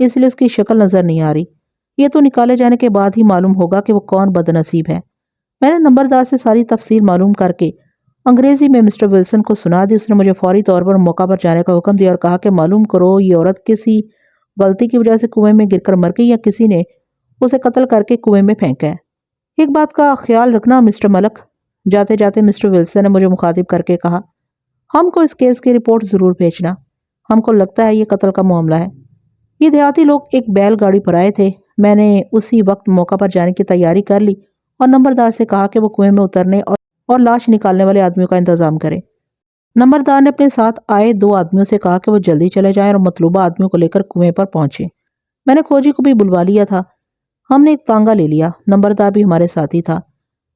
اس لیے اس کی شکل نظر نہیں آ رہی۔ یہ تو نکالے جانے کے بعد ہی معلوم ہوگا کہ وہ کون بد نصیب ہے۔ میں نے نمبردار سے ساری تفصیل معلوم کر کے انگریزی میں مسٹر ولسن کو سنا دی۔ اس نے مجھے فوری طور پر موقع پر جانے کا حکم دیا اور کہا کہ معلوم کرو یہ عورت کسی غلطی کی وجہ سے کنویں میں گر کر مر گئی یا کسی نے اسے قتل کر کے کنویں میں پھینکا ہے۔ ایک بات کا خیال رکھنا مسٹر ملک، جاتے جاتے مسٹر ولسن نے مجھے مخاطب کر کے کہا، ہم کو اس کیس کی رپورٹ ضرور بھیجنا، ہم کو لگتا ہے یہ قتل کا معاملہ ہے۔ یہ دیہاتی لوگ ایک بیل گاڑی پر آئے تھے۔ میں نے اسی وقت موقع پر جانے کی تیاری کر لی اور نمبردار سے کہا کہ وہ کنویں میں اترنے اور لاش نکالنے والے آدمیوں کا انتظام کرے۔ نمبردار نے اپنے ساتھ آئے 2 آدمیوں سے کہا کہ وہ جلدی چلے جائیں اور مطلوبہ آدمیوں کو لے کر کنویں پر پہنچے۔ میں نے کھوجی کو بھی بلوا لیا تھا۔ ہم نے ایک تانگا لے لیا۔ نمبردار بھی ہمارے ساتھ ہی تھا۔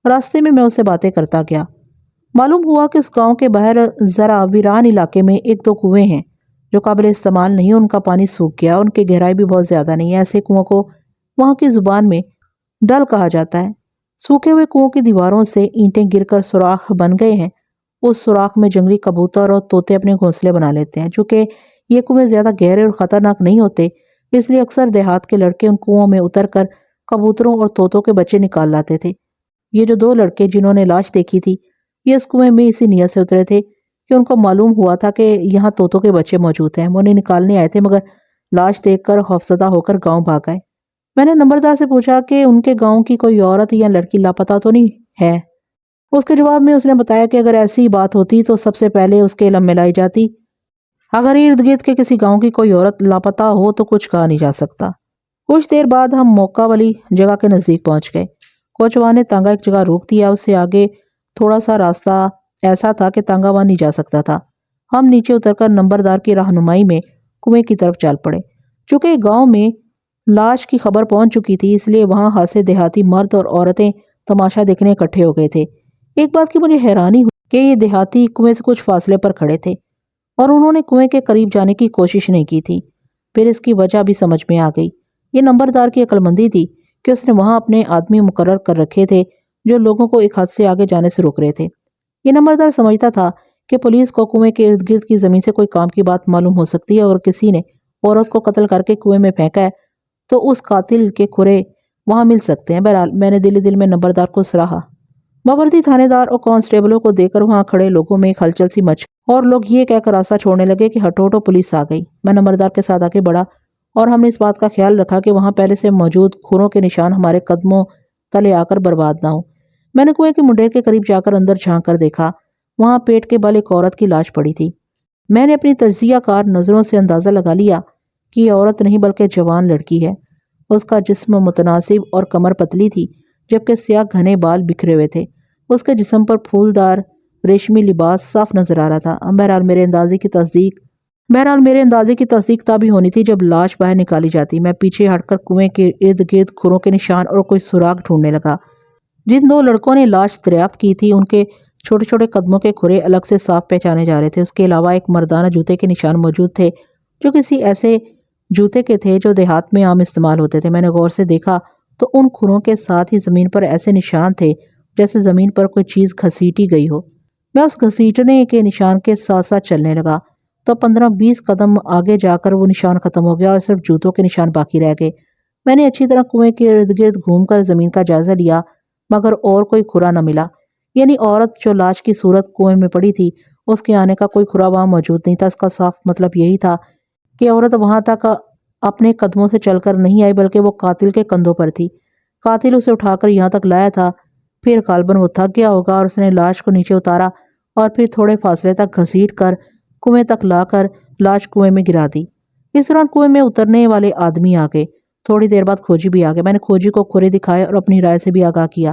راستے میں اس سے باتیں کرتا گیا۔ معلوم ہوا کہ اس گاؤں کے باہر ذرا ویران علاقے میں 1-2 کنویں ہیں جو قابل استعمال نہیں، ان کا پانی سوکھ گیا، ان کی گہرائی بھی بہت زیادہ نہیں ہے۔ ایسے کنووں کو وہاں کی زبان میں ڈل کہا جاتا ہے۔ سوکھے ہوئے کنووں کی دیواروں سے اینٹیں گر کر سوراخ بن گئے ہیں۔ اس سوراخ میں جنگلی کبوتر اور طوطے اپنے گھونسلے بنا لیتے ہیں۔ چونکہ یہ کنویں زیادہ گہرے اور خطرناک نہیں ہوتے، اس لیے اکثر دیہات کے لڑکے ان کنووں میں اتر کر کبوتروں اور طوطوں کے بچے نکال لاتے تھے۔ یہ جو 2 لڑکے جنہوں نے لاش دیکھی تھی، یہ اس کنویں میں اسی نیت سے اترے تھے کہ ان کو معلوم ہوا تھا کہ یہاں طوطوں کے بچے موجود ہیں۔ وہ انہیں نکالنے آئے تھے، مگر لاش دیکھ کر خوفزدہ ہو کر گاؤں بھاگ گئے۔ میں نے نمبردار سے پوچھا کہ ان کے گاؤں کی کوئی عورت یا لڑکی لاپتہ تو نہیں ہے؟ اس کے جواب میں اس نے بتایا کہ اگر ایسی بات ہوتی تو سب سے پہلے اس کے علم میں لائی جاتی۔ اگر ارد گرد کے کسی گاؤں کی کوئی عورت لاپتہ ہو تو کچھ کہا نہیں جا سکتا۔ کچھ دیر بعد ہم موقع والی جگہ کے نزدیک پہنچ گئے۔ کوچوان نے تانگا ایک جگہ روک دیا۔ اس سے آگے تھوڑا سا راستہ ایسا تھا کہ تانگا وہاں نہیں جا سکتا تھا۔ ہم نیچے اتر کر نمبردار کی رہنمائی میں کنویں کی طرف چل پڑے۔ چونکہ گاؤں میں لاش کی خبر پہنچ چکی تھی، اس لیے وہاں ہاسے دیہاتی مرد اور عورتیں تماشا دیکھنے اکٹھے ہو گئے تھے۔ ایک بات کی مجھے حیرانی ہوئی کہ یہ دیہاتی کنویں سے کچھ فاصلے پر کھڑے تھے اور انہوں نے کنویں کے قریب جانے کی کوشش نہیں کی تھی۔ پھر اس کی وجہ بھی سمجھ میں آ گئی۔ یہ نمبردار کی عقل مندی تھی کہ اس نے وہاں اپنے آدمی مقرر کر رکھے تھے جو لوگوں کو ایک حد سے آگے جانے سے روک رہے تھے۔ یہ نمبردار سمجھتا تھا کہ پولیس کو کنویں کے ارد گرد کی زمین سے کوئی کام کی بات معلوم ہو سکتی ہے، اور کسی نے عورت کو قتل کر کے کنویں میں پھینکا ہے تو اس قاتل کے کھرے وہاں مل سکتے ہیں۔ بہرحال میں نے دل ہی دل میں نمبردار کو سراہا۔ باوردی تھانے دار اور کانسٹیبلوں کو دیکھ کر وہاں کھڑے لوگوں میں ایک ہلچل سی مچ اور لوگ یہ کہہ کر راستہ چھوڑنے لگے کہ ہٹو ہٹو پولیس آ گئی۔ میں نمبردار کے ساتھ آگے بڑھا اور ہم نے اس بات کا خیال رکھا کہ وہاں پہلے سے موجود کھروں کے نشان ہمارے قدموں تلے آ کر برباد نہ ہوں۔ میں نے کنویں کے منڈیر کے قریب جا کر اندر جھانک کر دیکھا۔ وہاں پیٹ کے بل ایک عورت کی لاش پڑی تھی۔ میں نے اپنی تجزیہ کار نظروں سے اندازہ لگا لیا کہ یہ عورت نہیں بلکہ جوان لڑکی ہے۔ اس کا جسم متناسب اور کمر پتلی تھی، جبکہ سیاہ گھنے بال بکھرے ہوئے تھے۔ اس کے جسم پر پھولدار ریشمی لباس صاف نظر آ رہا تھا۔ بہرحال میرے اندازے کی تصدیق تب ہی ہونی تھی جب لاش باہر نکالی جاتی۔ میں پیچھے ہٹ کر کنویں کے ارد گرد کھروں کے نشان اور کوئی سراغ ڈھونڈنے لگا۔ جن 2 لڑکوں نے لاش دریافت کی تھی ان کے چھوٹے چھوٹے قدموں کے کھرے الگ سے صاف پہچانے جا رہے تھے۔ اس کے علاوہ ایک مردانہ جوتے کے نشان موجود تھے جو کسی ایسے جوتے کے تھے جو دیہات میں عام استعمال ہوتے تھے۔ میں نے غور سے دیکھا تو ان کھروں کے ساتھ ہی زمین پر ایسے نشان تھے جیسے زمین پر کوئی چیز گھسیٹی گئی ہو۔ میں اس گھسیٹنے کے نشان کے ساتھ ساتھ چلنے لگا تو 15-20 قدم آگے جا کر وہ نشان ختم ہو گیا اور صرف جوتوں کے نشان باقی رہ گئے۔ میں نے اچھی طرح کنویں کے ارد گرد گھوم کر زمین کا جائزہ لیا مگر اور کوئی کھرا نہ ملا۔ یعنی عورت جو لاش کی صورت کنویں میں پڑی تھی اس کے آنے کا کوئی کھرا وہاں موجود نہیں تھا۔ اس کا صاف مطلب یہی تھا کہ عورت وہاں تک اپنے قدموں سے چل کر نہیں آئی بلکہ وہ قاتل کے کندھوں پر تھی۔ قاتل اسے اٹھا کر یہاں تک لایا تھا۔ پھر غالباً وہ تھک گیا ہوگا اور اس نے لاش کو نیچے اتارا اور پھر تھوڑے فاصلے تک گھسیٹ کر کنویں تک لا کر لاش کنویں میں گرا دی۔ اس دوران کنویں میں اترنے والے آدمی آ گئے۔ تھوڑی دیر بعد کھوجی بھی آ گیا۔ میں نے کھوجی کو کھرے دکھائے اور اپنی رائے سے بھی آگاہ کیا۔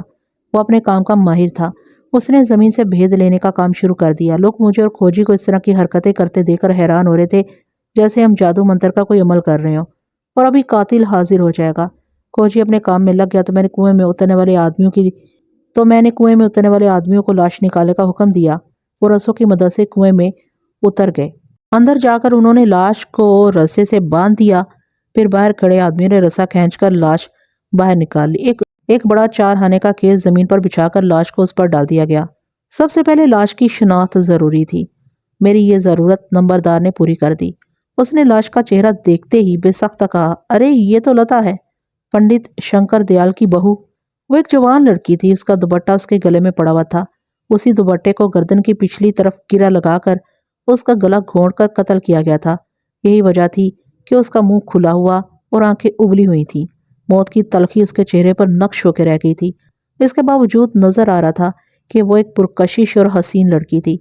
وہ اپنے کام کا ماہر تھا۔ اس نے زمین سے بھید لینے کا کام شروع کر دیا۔ لوگ مجھے اور کھوجی کو اس طرح کی حرکتیں کرتے دیکھ کر حیران ہو رہے تھے جیسے ہم جادو منتر کا کوئی عمل کر رہے ہوں اور ابھی قاتل حاضر ہو جائے گا۔ کھوجی اپنے کام میں لگ گیا تو میں نے کنویں میں اترنے والے آدمیوں کو لاش نکالنے کا حکم دیا۔ وہ رسوں کی مدد سے کنویں میں اتر گئے۔ اندر جا کر انہوں نے لاش کو رسے سے باندھ دیا۔ پھر باہر کھڑے آدمیوں نے رسا کھینچ کر لاش باہر نکال لی۔ ایک بڑا 4 خانے کا کیس زمین پر بچھا کر لاش کو اس پر ڈال دیا گیا۔ سب سے پہلے لاش کی شناخت ضروری تھی۔ میری یہ ضرورت نمبردار نے پوری کر دی۔ اس نے لاش کا چہرہ دیکھتے ہی بے سختہ کہا، ارے یہ تو لتا ہے، پنڈت شنکر دیال کی بہو۔ وہ ایک جوان لڑکی تھی، اس کا دوپٹہ اس کے گلے میں پڑا ہوا تھا۔ اسی دوپٹے کو گردن کی پچھلی طرف گرہ لگا کر اس کا گلا گھونٹ کر قتل کیا گیا تھا۔ یہی وجہ تھی کہ اس کا منہ کھلا ہوا اور آنکھیں ابلی ہوئی تھیں۔ موت کی تلخی اس کے چہرے پر نقش ہو کے رہ گئی تھی۔ اس کے باوجود نظر آ رہا تھا کہ وہ ایک پرکشش اور حسین لڑکی تھی۔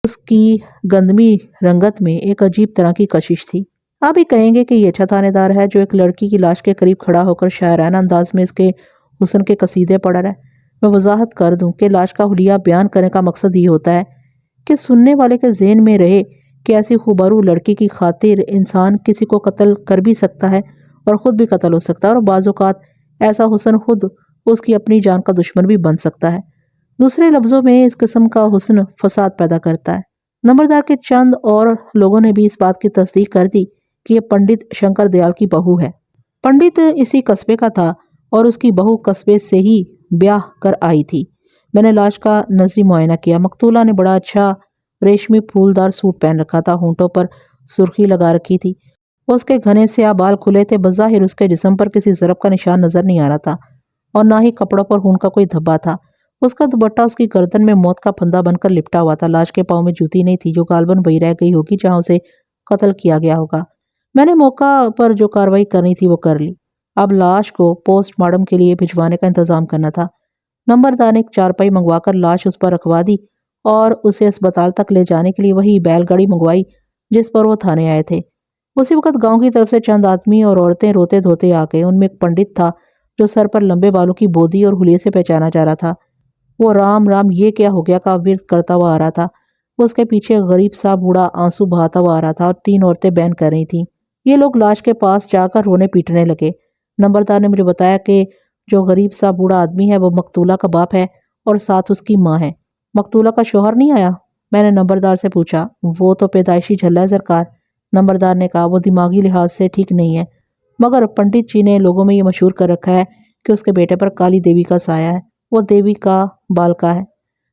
اس کی گندمی رنگت میں ایک عجیب طرح کی کشش تھی۔ آپ ہی کہیں گے کہ یہ اچھا تھانے دار ہے جو ایک لڑکی کی لاش کے قریب کھڑا ہو کر شاعرانہ انداز میں اس کے حسن کے قصیدے پڑھ رہا ہے۔ میں وضاحت کر دوں کہ لاش کا حلیہ بیان کرنے کا مقصد یہ ہوتا ہے کہ سننے والے کے ذہن میں رہے کہ ایسی خوبارو لڑکی کی خاطر انسان کسی کو قتل کر بھی سکتا ہے اور خود بھی قتل ہو سکتا ہے، اور بعض اوقات ایسا حسن خود اس کی اپنی جان کا دشمن بھی بن سکتا ہے۔ دوسرے لفظوں میں اس قسم کا حسن فساد پیدا کرتا ہے۔ نمبردار کے چند اور لوگوں نے بھی اس بات کی تصدیق کر دی کہ یہ پنڈت شنکر دیال کی بہو ہے۔ پنڈت اسی قصبے کا تھا اور اس کی بہو قصبے سے ہی بیاہ کر آئی تھی۔ میں نے لاش کا نظری معائنہ کیا۔ مقتولہ نے بڑا اچھا ریشمی پھولدار سوٹ پہن رکھا تھا، ہونٹوں پر سرخی لگا رکھی تھی، اس کے گھنے سیاہ بال کھلے تھے۔ بظاہر اس کے جسم پر کسی ضرب کا نشان نظر نہیں آ رہا تھا اور نہ ہی کپڑوں پر خون کا کوئی دھبا تھا۔ اس کا دوپٹہ اس کی گردن میں موت کا پھندا بن کر لپٹا ہوا تھا۔ لاش کے پاؤں میں جوتی نہیں تھی، جو غالباً وہی رہ گئی ہوگی جہاں اسے قتل کیا گیا ہوگا۔ میں نے موقع پر جو کارروائی کرنی تھی وہ کر لی۔ اب لاش کو پوسٹ مارٹم کے لیے بھجوانے کا انتظام کرنا تھا۔ نمبردار نے ایک چارپائی منگوا کر لاش اس پر رکھوا دی اور اسے اسپتال تک لے جانے کے لیے وہی بیل گاڑی منگوائی جس پر وہ تھانے آئے تھے۔ اسی وقت گاؤں کی طرف سے چند آدمی اور عورتیں روتے دھوتے آ گئے۔ ان میں ایک پنڈت تھا جو سر پر لمبے بالوں کی بودی اور حلیے سے پہچانا جا رہا تھا۔ وہ رام رام یہ کیا ہو گیا کا ورد کرتا ہوا آ رہا تھا۔ اس کے پیچھے غریب سا بوڑھا آنسو بہاتا ہوا آ رہا تھا اور 3 عورتیں بیان کر رہی تھیں۔ یہ لوگ لاش کے پاس جا کر رونے پیٹنے لگے۔ نمبردار نے مجھے بتایا کہ جو غریب سا بوڑھا آدمی ہے وہ مقتولہ کا باپ ہے اور ساتھ اس کی ماں ہے۔ مقتولہ کا شوہر نہیں آیا؟ میں نے نمبردار سے پوچھا۔ وہ تو پیدائشی جھلا ہے سرکار، نمبردار نے کہا۔ وہ دماغی لحاظ سے ٹھیک نہیں ہے، مگر پنڈت جی نے لوگوں میں یہ مشہور کر رکھا ہے کہ اس کے بیٹے پر کالی دیوی کا سایہ ہے۔ وہ دیوی کا بالکا ہے۔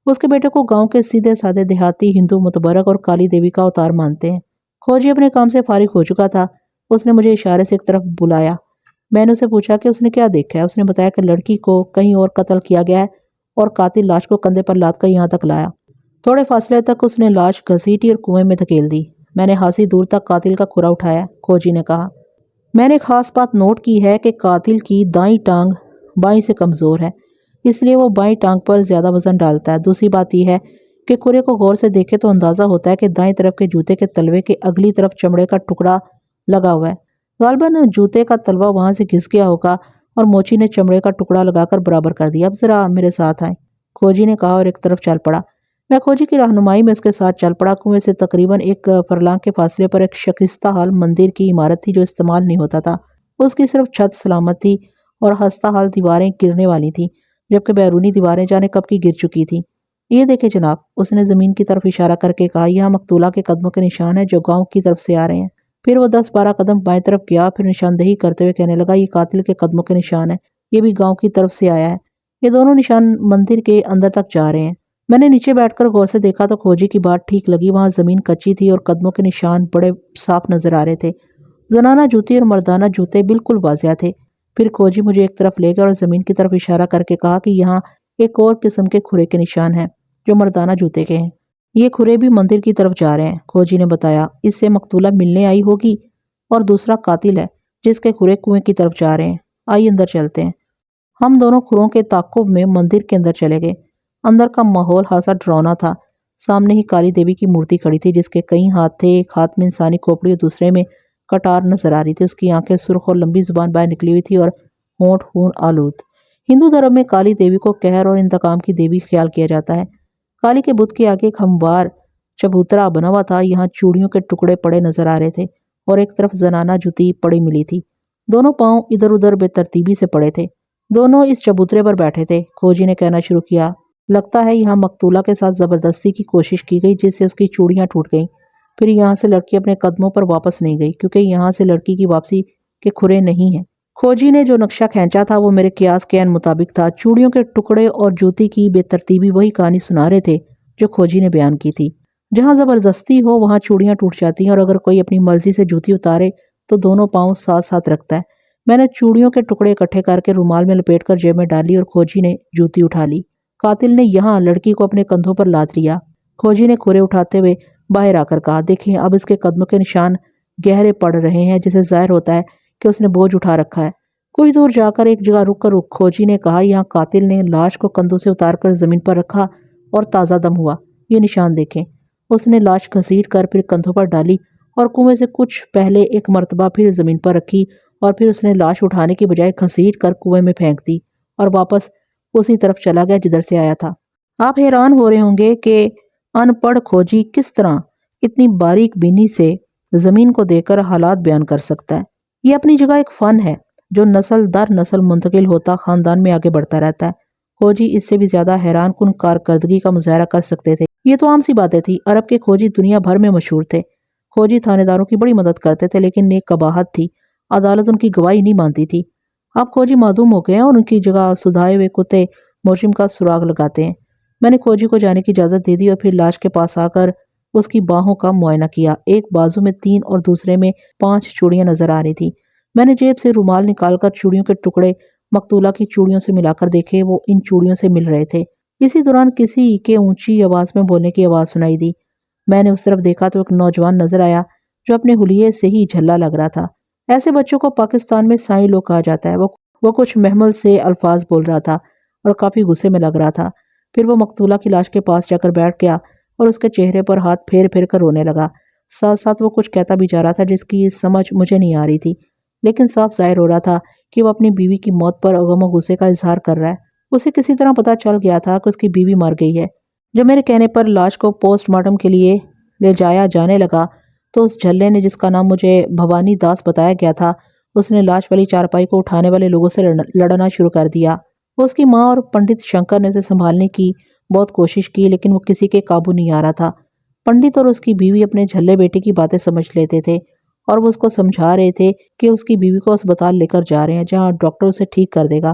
اس کے بیٹے کو گاؤں کے سیدھے سادے دیہاتی ہندو متبرک اور کالی دیوی کا اوتار مانتے ہیں۔ کھوجی اپنے کام سے فارغ ہو چکا تھا۔ اس نے مجھے اشارے سے ایک طرف بلایا۔ میں نے اسے پوچھا کہ اس نے کیا دیکھا ہے۔ اس نے بتایا کہ لڑکی کو کہیں اور قتل کیا گیا ہے اور قاتل لاش کو کندھے پر لاد کر یہاں تک لایا۔ تھوڑے فاصلے تک اس نے لاش گھسیٹی اور کنویں میں دھکیل دی۔ میں نے خاصی دور تک قاتل کا کھرا اٹھایا، کھوجی نے کہا۔ میں نے خاص بات نوٹ کی ہے کہ قاتل کی دائیں ٹانگ بائیں سے کمزور ہے، اس لیے وہ بائیں ٹانگ پر زیادہ وزن ڈالتا ہے۔ دوسری بات یہ ہے کہ کھرے کو غور سے دیکھے تو اندازہ ہوتا ہے کہ دائیں طرف کے جوتے کے تلوے کے اگلی طرف چمڑے کا ٹکڑا لگا ہوا ہے۔ غالباً جوتے کا تلوا وہاں سے گھس گیا ہوگا اور موچی نے چمڑے کا ٹکڑا لگا کر برابر کر دیا۔ اب ذرا میرے ساتھ آئیں، کھوجی نے کہا اور ایک طرف چل پڑا۔ میں کھوجی کی رہنمائی میں اس کے ساتھ چل پڑا۔ کنویں سے تقریباً 1 فرلانگ کے فاصلے پر ایک شکستہ حال مندر کی عمارت تھی جو استعمال نہیں ہوتا تھا۔ اس کی صرف چھت سلامت تھی اور خستہ حال دیواریں گرنے والی تھیں، جبکہ بیرونی دیواریں جانے کب کی گر چکی تھیں۔ یہ دیکھیں جناب، اس نے زمین کی طرف اشارہ کر کے کہا، یہاں مقتولہ کے قدموں کے نشان ہیں جو گاؤں کی طرف سے آ رہے ہیں۔ پھر وہ 10-12 قدم بائیں طرف گیا، پھر نشاندہی کرتے ہوئے کہنے لگا، یہ قاتل کے قدموں کے نشان ہیں، یہ بھی گاؤں کی طرف سے آیا ہے۔ یہ دونوں نشان مندر کے اندر تک جا رہے ہیں۔ میں نے نیچے بیٹھ کر غور سے دیکھا تو کھوجی کی بات ٹھیک لگی۔ وہاں زمین کچی تھی اور قدموں کے نشان بڑے صاف نظر آ رہے تھے۔ زنانہ جوتی اور مردانہ جوتے بالکل واضح تھے۔ پھر کھوجی مجھے ایک طرف لے گیا اور زمین کی طرف اشارہ کر کے کہا کہ یہاں ایک اور قسم کے کھرے کے نشان ہیں جو مردانہ جوتے کے ہیں۔ یہ کھرے بھی مندر کی طرف جا رہے ہیں، کھوجی نے بتایا۔ اس سے مقتولہ ملنے آئی ہوگی اور دوسرا قاتل ہے جس کے کھرے کنویں کی طرف جا رہے ہیں۔ آئیے اندر چلتے ہیں۔ ہم دونوں کھروں کے تعاقب میں مندر کے اندر چلے گئے۔ اندر کا ماحول خاصا ڈراؤنا تھا۔ سامنے ہی کالی دیوی کی مورتی کھڑی تھی جس کے کئی ہاتھ تھے، ایک ہاتھ میں انسانی کھوپڑی اور دوسرے میں کٹار نظر آ رہی تھی۔ اس کی آنکھیں سرخ اور لمبی زبان باہر نکلی ہوئی تھی اور ہونٹ خون آلود۔ ہندو دھرم میں کالی دیوی کو قہر اور انتقام کی دیوی خیال کیا جاتا ہے۔ کالی کے بت کے آگے ایک ہموار چبوترا بنا ہوا تھا، یہاں چوڑیوں کے ٹکڑے پڑے نظر آ رہے تھے اور ایک طرف زنانہ جوتی پڑی ملی تھی۔ دونوں پاؤں ادھر ادھر بے ترتیبی سے پڑے تھے۔ دونوں اس چبوترے پر بیٹھے تھے۔ کھوجی نے کہنا شروع کیا، لگتا ہے یہاں مقتولہ کے ساتھ زبردستی کی کوشش کی گئی جس سے اس کی چوڑیاں ٹوٹ گئیں۔ پھر یہاں سے لڑکی اپنے قدموں پر واپس نہیں گئی کیونکہ یہاں سے لڑکی کی واپسی کے کھرے نہیں ہیں۔ کھوجی نے جو نقشہ کھینچا تھا وہ میرے قیاس کے عین مطابق تھا۔ چوڑیوں کے ٹکڑے اور جوتی کی بے ترتیبی وہی کہانی سنا رہے تھے جو کھوجی نے بیان کی تھی۔ جہاں زبردستی ہو وہاں چوڑیاں ٹوٹ جاتی ہیں، اور اگر کوئی اپنی مرضی سے جوتی اتارے تو دونوں پاؤں ساتھ ساتھ رکھتا ہے۔ میں نے چوڑیوں کے ٹکڑے اکٹھے کر کے رومال میں لپیٹ کر جیب میں ڈالی اور کھوجی نے جوتی اٹھا لی۔ قاتل نے یہاں لڑکی کو اپنے کندھوں پر لاد لیا۔ کھوجی نے کھرے اٹھاتے ہوئے باہر آ کر کہا، دیکھیں اب اس کے قدموں کے نشان گہرے پڑ رہے ہیں، جسے ظاہر ہوتا ہے کہ اس نے بوجھ اٹھا رکھا ہے۔ کچھ دور جا کر ایک جگہ رک کھوجی نے کہا، یہاں قاتل نے لاش کو کندھوں سے اتار کر زمین پر رکھا اور تازہ دم ہوا۔ یہ نشان دیکھیں۔ اس نے لاش گھسیٹ کر پھر کندھوں پر ڈالی اور کنویں سے کچھ پہلے ایک مرتبہ پھر زمین پر رکھی، اور پھر اس نے لاش اٹھانے کی بجائے گھسیٹ کر کنویں میں پھینک دی اور واپس اسی طرف چلا گیا جدھر سے آیا تھا۔ آپ حیران ہو رہے ہوں گے کہ ان پڑھ کھوجی کس طرح اتنی باریک بینی سے زمین کو دیکھ کر حالات بیان کر سکتا ہے۔ یہ اپنی جگہ ایک فن ہے جو نسل در نسل منتقل ہوتا خاندان میں آگے بڑھتا رہتا ہے۔ کھوجی اس سے بھی زیادہ حیران کن کارکردگی کا مظاہرہ کر سکتے تھے۔ یہ تو عام سی باتیں تھی۔ عرب کے کھوجی دنیا بھر میں مشہور تھے۔ کھوجی تھانے داروں کی بڑی مدد کرتے تھے، لیکن نیک قباحت تھی، عدالت ان کی گواہی نہیں مانتی تھی۔ اب کھوجی معدوم ہو گئے ہیں اور ان کی جگہ سدھائے ہوئے کتے مجرم کا سراغ لگاتے ہیں۔ میں نے کھوجی کو جانے کی اجازت دے دی اور پھر لاش کے پاس آ کر اس کی باہوں کا معائنہ کیا۔ ایک بازو میں 3 اور دوسرے میں 5 چوڑیاں نظر آ رہی تھی۔ میں نے جیب سے رومال نکال کر چوڑیوں کے ٹکڑے مقتولہ کی چوڑیوں سے ملا کر دیکھے، وہ ان چوڑیوں سے مل رہے تھے۔ اسی دوران کسی کے اونچی آواز میں بولنے کی آواز سنائی دی۔ میں نے اس طرف دیکھا تو ایک نوجوان نظر آیا جو اپنے حلیے سے ہی جھلا لگ رہا تھا۔ ایسے بچوں کو پاکستان میں سائیں لوگ کہا جاتا ہے۔ وہ کچھ محمل سے الفاظ بول رہا تھا اور کافی غصے میں لگ رہا تھا۔ پھر وہ مقتولہ کی لاش کے پاس جا کر بیٹھ گیا اور اس کے چہرے پر ہاتھ پھیر پھیر کر رونے لگا۔ ساتھ ساتھ وہ کچھ کہتا بھی جا رہا تھا جس کی سمجھ مجھے نہیں آ رہی تھی، لیکن صاف ظاہر ہو رہا تھا کہ وہ اپنی بیوی کی موت پر غم و غصے کا اظہار کر رہا ہے۔ اسے کسی طرح پتہ چل گیا تھا کہ اس کی بیوی مر گئی ہے۔ جب میرے کہنے پر لاش کو پوسٹ مارٹم کے لیے لے جایا جانے لگا تو اس جھلے نے، جس کا نام مجھے بھوانی داس بتایا گیا تھا، اس نے لاش والی چارپائی کو اٹھانے والے لوگوں سے لڑنا شروع کر دیا۔ اس کی ماں اور پنڈت شنکر نے اسے سنبھالنے کی بہت کوشش کی، لیکن وہ کسی کے قابو نہیں آ رہا تھا۔ پنڈت اور اس کی بیوی اپنے جھلے بیٹے کی باتیں سمجھ لیتے تھے اور وہ اس کو سمجھا رہے تھے کہ اس کی بیوی کو اسپتال لے کر جا رہے ہیں جہاں ڈاکٹر اسے ٹھیک کر دے گا۔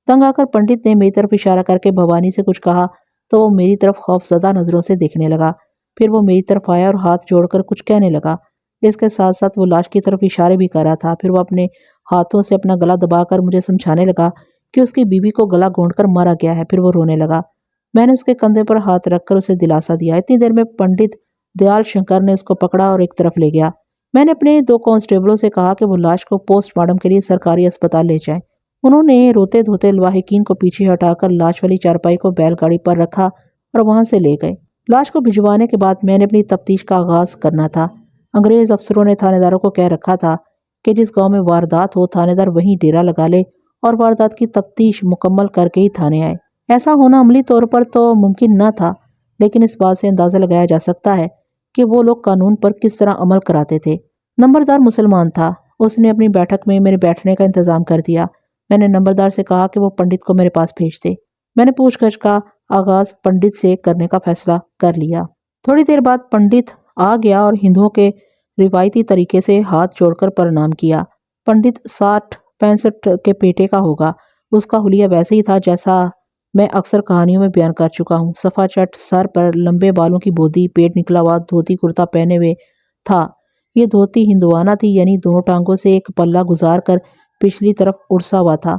تنگ آ کر پنڈت نے میری طرف اشارہ کر کے بھوانی سے کچھ کہا تو وہ میری طرف خوفزدہ نظروں سے دیکھنے لگا۔ پھر وہ میری طرف آیا اور ہاتھ جوڑ کر کچھ کہنے لگا۔ اس کے ساتھ ساتھ وہ لاش کی طرف اشارے بھی کر رہا تھا۔ پھر وہ اپنے ہاتھوں سے اپنا گلا دبا کر مجھے سمجھانے لگا کہ اس کی بیوی کو گلا گھونٹ کر مارا گیا ہے۔ پھر وہ رونے لگا۔ میں نے اس کے کندھے پر ہاتھ رکھ کر اسے دلاسا دیا۔ اتنی دیر میں پنڈت دیال شنکر نے اس کو پکڑا اور ایک طرف لے گیا۔ میں نے اپنے 2 کانسٹیبلوں سے کہا کہ وہ لاش کو پوسٹ مارٹم کے لیے سرکاری اسپتال لے جائیں۔ انہوں نے روتے دھوتے لواحقین کو پیچھے ہٹا کر لاش والی چارپائی کو بیل گاڑی پر رکھا اور وہاں سے لے گئے۔ لاش کو بھجوانے کے بعد میں نے اپنی تفتیش کا آغاز کرنا تھا۔ انگریز افسروں نے تھانے داروں کو کہہ رکھا تھا کہ جس گاؤں میں واردات ہو تھانے دار وہیں ڈیرا لگا لے اور واردات کی تفتیش مکمل کر کے ہی تھانے آئے۔ ایسا ہونا عملی طور پر تو ممکن نہ تھا، لیکن اس بات سے اندازہ لگایا جا سکتا ہے کہ وہ لوگ قانون پر کس طرح عمل کراتے تھے۔ نمبردار مسلمان تھا۔ اس نے اپنی بیٹھک میں میرے بیٹھنے کا انتظام کر دیا۔ میں نے نمبردار سے کہا کہ وہ پنڈت کو میرے پاس بھیج دے۔ میں نے پوچھ گچھ کا آغاز پنڈت سے کرنے کا فیصلہ کر لیا۔ تھوڑی دیر بعد پنڈت آ گیا اور ہندوؤں کے روایتی طریقے سے ہاتھ جوڑ کر پرنام کیا۔ پنڈت 60-65 کے پیٹے کا ہوگا۔ اس کا حلیہ ویسے ہی تھا جیسا میں اکثر کہانیوں میں بیان کر چکا ہوں۔ صفا چٹ، سر پر لمبے بالوں کی بودی، پیٹ نکلا ہوا، دھوتی کرتا پہنے ہوئے تھا۔ یہ دھوتی ہندوانہ تھی، یعنی دونوں ٹانگوں سے ایک پلہ گزار کر پچھلی طرف اڑسا ہوا تھا۔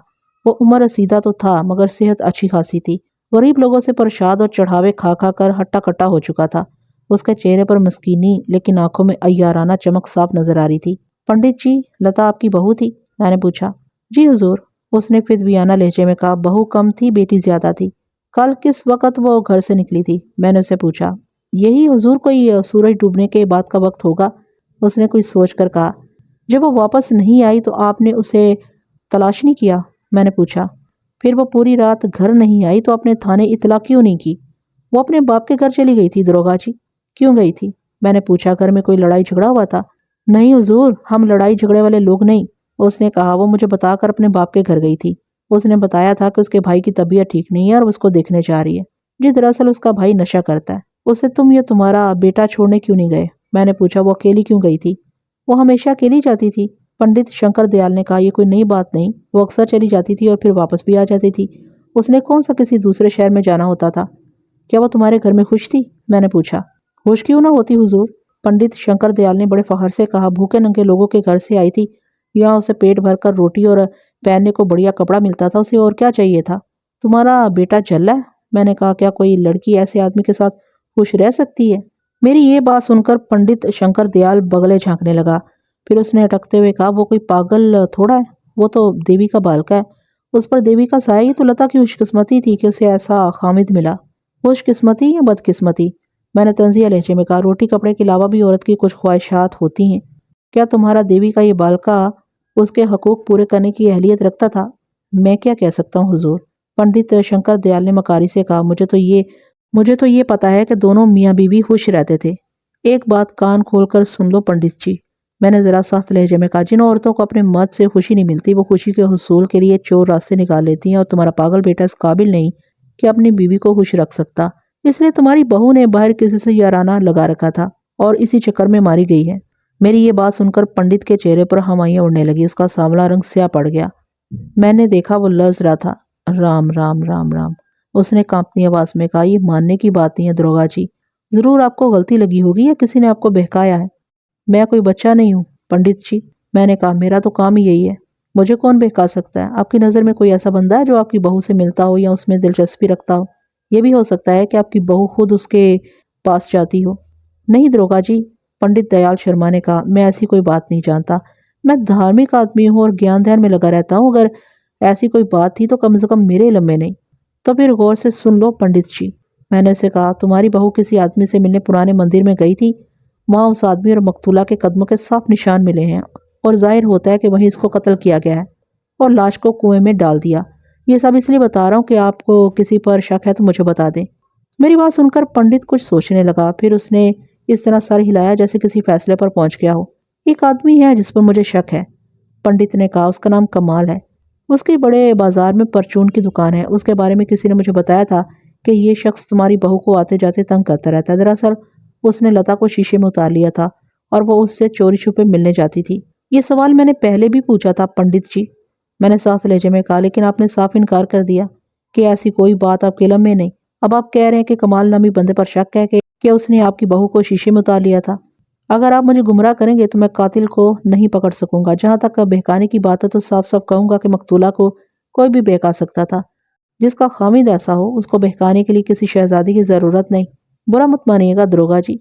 وہ عمر رسیدہ تو تھا مگر صحت اچھی خاصی تھی۔ غریب لوگوں سے پرشاد اور چڑھاوے کھا کھا کر ہٹا کٹا ہو چکا تھا۔ اس کے چہرے پر مسکینی لیکن آنکھوں میں عیارانہ چمک صاف نظر آ رہی تھی۔ پنڈت جی، لتا آپ کی بہو تھی؟ میں نے پوچھا۔ جی حضور، اس نے فدویانہ لہجے میں کہا۔ بہو کم تھی، بیٹی زیادہ تھی۔ کل کس وقت وہ گھر سے نکلی تھی؟ میں نے اسے پوچھا۔ یہی حضور کوئی سورج ڈوبنے کے بعد کا وقت ہوگا، اس نے کچھ سوچ کر کہا۔ جب وہ واپس نہیں آئی تو آپ نے اسے تلاش نہیں کیا؟ میں نے پوچھا۔ پھر وہ پوری رات گھر نہیں آئی تو آپ نے تھانے اطلاع کیوں نہیں کی؟ وہ اپنے باپ کے گھر چلی گئی تھی دروگا جی۔ کیوں گئی تھی؟ میں نے پوچھا۔ گھر میں کوئی لڑائی جھگڑا ہوا تھا؟ نہیں حضور، ہم لڑائی جھگڑے والے لوگ نہیں، اس نے کہا۔ وہ مجھے بتا کر اپنے باپ کے گھر گئی تھی۔ اس نے بتایا تھا کہ اس کے بھائی کی طبیعت ٹھیک نہیں ہے اور اس کو دیکھنے جا رہی ہے۔ جی دراصل اس کا بھائی نشہ کرتا ہے۔ اسے تم یا تمہارا بیٹا چھوڑنے کیوں نہیں گئے؟ میں نے پوچھا۔ وہ اکیلی کیوں گئی تھی؟ وہ ہمیشہ اکیلی جاتی تھی، پنڈت شنکر دیال نے کہا۔ یہ کوئی نئی بات نہیں، وہ اکثر چلی جاتی تھی اور پھر واپس بھی آ جاتی تھی۔ اس نے کون سا کسی دوسرے شہر میں جانا ہوتا تھا؟ کیا وہ تمہارے گھر میں خوش تھی؟ میں نے پوچھا۔ ہوش کیوں نہ ہوتی حضور؟ پنڈت شنکر دیال نے بڑے فخر سے کہا۔ بھوکے ننگے لوگوں کے گھر سے آئی تھی، یہاں اسے پیٹ بھر کر روٹی اور پہننے کو بڑھیا کپڑا ملتا تھا، اسے اور کیا چاہیے تھا؟ تمہارا بیٹا جل ہے؟ میں نے کہا، کیا کوئی لڑکی ایسے آدمی کے ساتھ خوش رہ سکتی ہے؟ میری یہ بات سن کر پنڈت شنکر دیال بغلے جھانکنے لگا۔ پھر اس نے اٹکتے ہوئے کہا، وہ کوئی پاگل تھوڑا ہے، وہ تو دیوی کا بالکا ہے، اس پر دیوی کا سایہ ہی تو لتا کی خوش قسمتی تھی کہ اسے ایسا خامد ملا۔ خوش قسمتی یا بد قسمتی؟ میں نے طنزیہ لہجے میں کہا، روٹی کپڑے کے علاوہ بھی عورت کی کچھ خواہشات ہوتی ہیں۔ کیا تمہارا دیوی کا یہ بالکا اس کے حقوق پورے کرنے کی اہلیت رکھتا تھا؟ میں کیا کہہ سکتا ہوں حضور؟ پنڈت شنکر دیال نے مکاری سے کہا، مجھے تو یہ پتا ہے کہ دونوں میاں بیوی خوش رہتے تھے۔ ایک بات کان کھول کر سن لو پنڈت جی، میں نے ذرا سخت لہجے میں کہا، جن عورتوں کو اپنے مرد سے خوشی نہیں ملتی وہ خوشی کے حصول کے لیے چور راستے نکال لیتی ہیں، اور تمہارا پاگل بیٹا اس قابل نہیں کہ اپنی بیوی کو خوش رکھ سکتا، اس لیے تمہاری بہو نے باہر کسی سے یارانہ لگا رکھا تھا اور اسی چکر میں ماری گئی ہے۔ میری یہ بات سن کر پنڈت کے چہرے پر ہوائیں اڑنے لگی، اس کا سانولا رنگ سیاہ پڑ گیا۔ میں نے دیکھا وہ لرز رہا تھا۔ رام رام رام رام، اس نے کانپتی آواز میں کہا، یہ ماننے کی بات نہیں ہے دروگا جی، ضرور آپ کو غلطی لگی ہوگی یا کسی نے آپ کو بہکایا ہے۔ میں کوئی بچہ نہیں ہوں پنڈت جی، میں نے کہا، میرا تو کام ہی یہی ہے، مجھے کون بہکا سکتا ہے؟ آپ کی نظر میں کوئی ایسا بندہ ہے جو آپ کی بہو سے ملتا ہو یا اس میں دلچسپی رکھتا ہو؟ یہ بھی ہو سکتا ہے کہ آپ کی بہو خود اس کے پاس جاتی ہو۔ نہیں دروگا جی، پنڈت دیال شرما نے کہا، میں ایسی کوئی بات نہیں جانتا، میں دھارمک آدمی ہوں اور گیان دھیان میں لگا رہتا ہوں، اگر ایسی کوئی بات تھی تو کم سے کم میرے علم میں نہیں۔ تو پھر غور سے سن لو پنڈت جی، میں نے اسے کہا، تمہاری بہو کسی آدمی سے ملنے پرانے مندر میں گئی تھی، وہاں اس آدمی اور مقتولہ کے قدموں کے صاف نشان ملے ہیں اور ظاہر ہوتا ہے کہ وہیں اس کو قتل کیا گیا ہے اور لاش کو کنویں میں ڈال دیا۔ یہ سب اس لیے بتا رہا ہوں کہ آپ کو کسی پر شک ہے تو مجھے بتا دیں۔ میری بات سن کر پنڈت کچھ سوچنے لگا، پھر اس نے اس طرح سر ہلایا جیسے کسی فیصلے پر پہنچ گیا ہو۔ ایک آدمی ہے جس پر مجھے شک ہے، پنڈت نے کہا، اس کا نام کمال ہے، اس کی بڑے بازار میں پرچون کی دکان ہے، اس کے بارے میں کسی نے مجھے بتایا تھا کہ یہ شخص تمہاری بہو کو آتے جاتے تنگ کرتا رہتا ہے۔ دراصل اس نے لتا کو شیشے میں اتار لیا تھا اور وہ اس سے چوری چھپے ملنے جاتی تھی۔ یہ سوال میں نے پہلے بھی پوچھا تھا پنڈت جی، میں نے سخت لہجے میں کہا، لیکن آپ نے صاف انکار کر دیا کہ ایسی کوئی بات آپ کے علم میں نہیں۔ اب آپ کہہ رہے ہیں کہ کمال نامی بندے پر شک ہے کہ اس نے آپ کی بہو کو شیشے میں اتار لیا تھا۔ اگر آپ مجھے گمراہ کریں گے تو میں قاتل کو نہیں پکڑ سکوں گا۔ جہاں تک بہکانے کی بات ہے تو صاف صاف کہوں گا کہ مقتولہ کو کوئی بھی بہکا سکتا تھا، جس کا خامد ایسا ہو اس کو بہکانے کے لیے کسی شہزادی کی ضرورت نہیں۔ برا مت مانیے گا دروگا جی،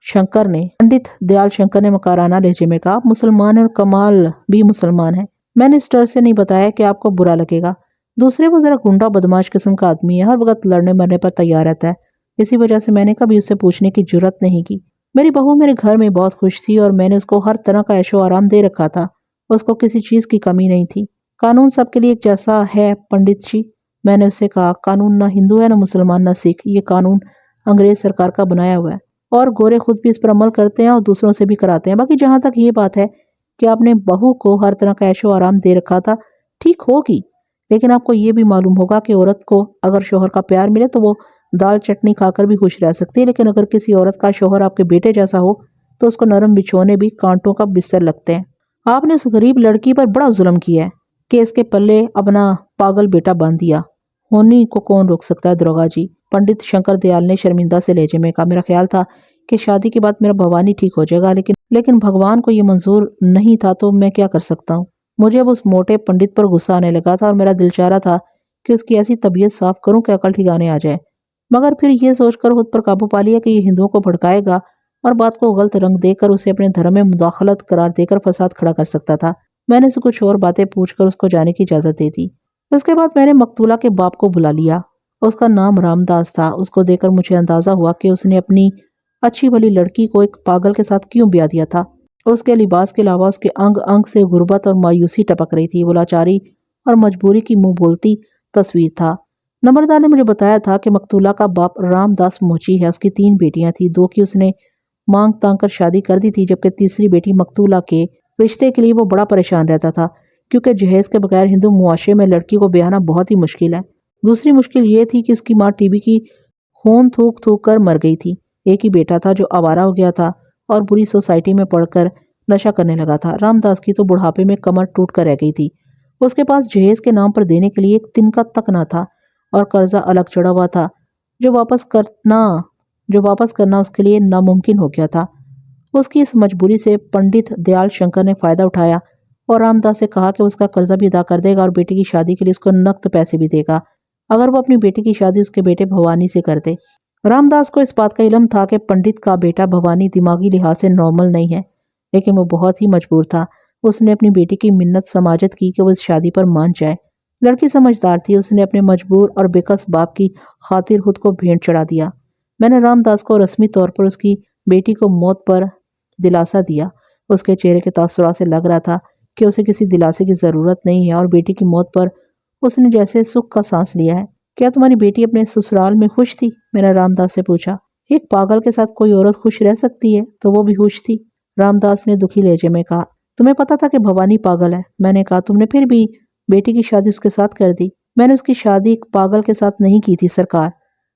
پنڈت دیال شنکر نے مکارانہ لہجے میں کہا، آپ مسلمان ہیں اور کمال بھی مسلمان ہے، میں نے اس ڈر سے نہیں بتایا کہ آپ کو برا لگے گا۔ دوسرے وہ ذرا گنڈا بدماش قسم کا آدمی ہے، ہر وقت لڑنے مرنے پر تیار رہتا ہے، اسی وجہ سے میں نے کبھی اس سے پوچھنے کی جرات نہیں کی۔ میری بہو میرے گھر میں بہت خوش تھی اور میں نے اس کو ہر طرح کا عیش و آرام دے رکھا تھا، اس کو کسی چیز کی کمی نہیں تھی۔ قانون سب کے لیے ایک جیسا ہے پنڈت جی، میں نے اسے کہا، قانون نہ ہندو ہے نہ مسلمان نہ سکھ، یہ قانون انگریز سرکار کا بنایا ہوا ہے اور گورے خود بھی اس پر عمل کرتے ہیں اور دوسروں سے بھی کراتے ہیں۔ باقی جہاں تک یہ بات ہے کہ آپ نے بہو کو ہر طرح کا عیش و آرام دے رکھا تھا، ٹھیک ہوگی، لیکن آپ کو یہ بھی معلوم ہوگا کہ عورت کو اگر شوہر کا پیار ملے تو وہ دال چٹنی کھا کر بھی خوش رہ سکتی ہے، لیکن اگر کسی عورت کا شوہر آپ کے بیٹے جیسا ہو تو اس کو نرم بچھونے بھی کانٹوں کا بستر لگتے ہیں۔ آپ نے اس غریب لڑکی پر بڑا ظلم کیا ہے کہ اس کے پلے اپنا پاگل بیٹا باندھ دیا، ہونی کو کون روک سکتا ہے دروگا جی؟ پنڈت شنکر دیال نے شرمندہ سے لہجے میں کہا، میرا خیال تھا کہ شادی کے بعد میرا بھوانی ٹھیک ہو جائے گا، لیکن بھگوان کو یہ منظور نہیں تھا تو میں کیا کر سکتا ہوں؟ مجھے اب اس موٹے پنڈت پر غصہ آنے لگا تھا اور میرا دل چاہ رہا تھا کہ اس کی ایسی طبیعت صاف کروں کہ عقل ٹھکانے آ جائے، مگر پھر یہ سوچ کر خود پر قابو پا لیا کہ یہ ہندوؤں کو بھڑکائے گا اور بات کو غلط رنگ دے کر اسے اپنے دھرم میں مداخلت قرار دے کر فساد کھڑا کر سکتا تھا۔ میں نے اسے کچھ اور باتیں پوچھ کر اس کو جانے کی اجازت دے دی۔ اس کے بعد میں نے مقتولہ کے باپ کو بلا لیا، اس کا نام رام داس تھا۔ اس کو دیکھ کر مجھے اندازہ ہوا کہ اس نے اپنی اچھی بھلی لڑکی کو ایک پاگل کے ساتھ کیوں بیاہ دیا تھا۔ اس کے لباس کے علاوہ اس کے انگ انگ سے غربت اور مایوسی ٹپک رہی تھی، وہ لاچاری اور مجبوری کی منہ بولتی تصویر تھا۔ نمبردار نے مجھے بتایا تھا کہ مقتولہ کا باپ رام داس موچی ہے، اس کی 3 بیٹیاں تھیں، 2 کی اس نے مانگ تانگ کر شادی کر دی تھی، جبکہ تیسری بیٹی مقتولہ کے رشتے کے لیے وہ بڑا پریشان رہتا تھا، کیونکہ جہیز کے بغیر ہندو معاشرے میں لڑکی کو بیاہنا بہت ہی مشکل ہے۔ دوسری مشکل یہ تھی کہ اس کی ماں ٹی بی کی خون تھوک تھوک کر مر گئی تھی۔ ایک ہی بیٹا تھا جو آوارہ ہو گیا تھا اور بری سوسائٹی میں پڑھ کر نشہ کرنے لگا تھا۔ رام داس کی تو بڑھاپے میں کمر ٹوٹ کر رہ گئی تھی، اس کے پاس جہیز کے نام پر دینے کے لیے ایک تنکا تک نہ تھا اور قرضہ الگ چڑھا ہوا تھا جو واپس کرنا جو واپس کرنا اس کے لیے ناممکن ہو گیا تھا۔ اس کی اس مجبوری سے پنڈت دیال شنکر نے فائدہ اٹھایا اور رام داس سے کہا کہ اس کا قرضہ بھی ادا کر دے گا اور بیٹی کی شادی کے لیے اس کو نقد پیسے بھی دے گا اگر وہ اپنی بیٹی کی شادی اس کے بیٹے بھوانی سے کر دے۔ رام داس کو اس بات کا علم تھا کہ پنڈت کا بیٹا بھوانی دماغی لحاظ سے نارمل نہیں ہے، لیکن وہ بہت ہی مجبور تھا۔ اس نے اپنی بیٹی کی منت سماجت کی کہ وہ اس شادی پر مان جائے۔ لڑکی سمجھدار تھی، اس نے اپنے مجبور اور بےکس باپ کی خاطر خود کو بھینٹ چڑھا دیا۔ میں نے رام داس کو رسمی طور پر اس کی بیٹی کو موت پر دلاسا دیا۔ اس کے چہرے کے تاثرات سے لگ رہا تھا کہ اسے کسی دلاسے کی ضرورت نہیں ہے اور بیٹی کی موت پر اس نے جیسے سکھ کا سانس لیا ہے۔ کیا تمہاری بیٹی اپنے سسرال میں خوش تھی؟ میں نے رام داس سے پوچھا۔ ایک پاگل کے ساتھ کوئی عورت خوش رہ سکتی ہے تو وہ بھی خوش تھی، رام داس نے دکھی لہجے میں کہا۔ تمہیں پتا تھا کہ بھوانی پاگل ہے؟ میں نے کہا۔ تم نے پھر بھی بیٹی کی شادی اس کے ساتھ کر دی۔ میں نے اس کی شادی ایک پاگل کے ساتھ نہیں کی تھی سرکار،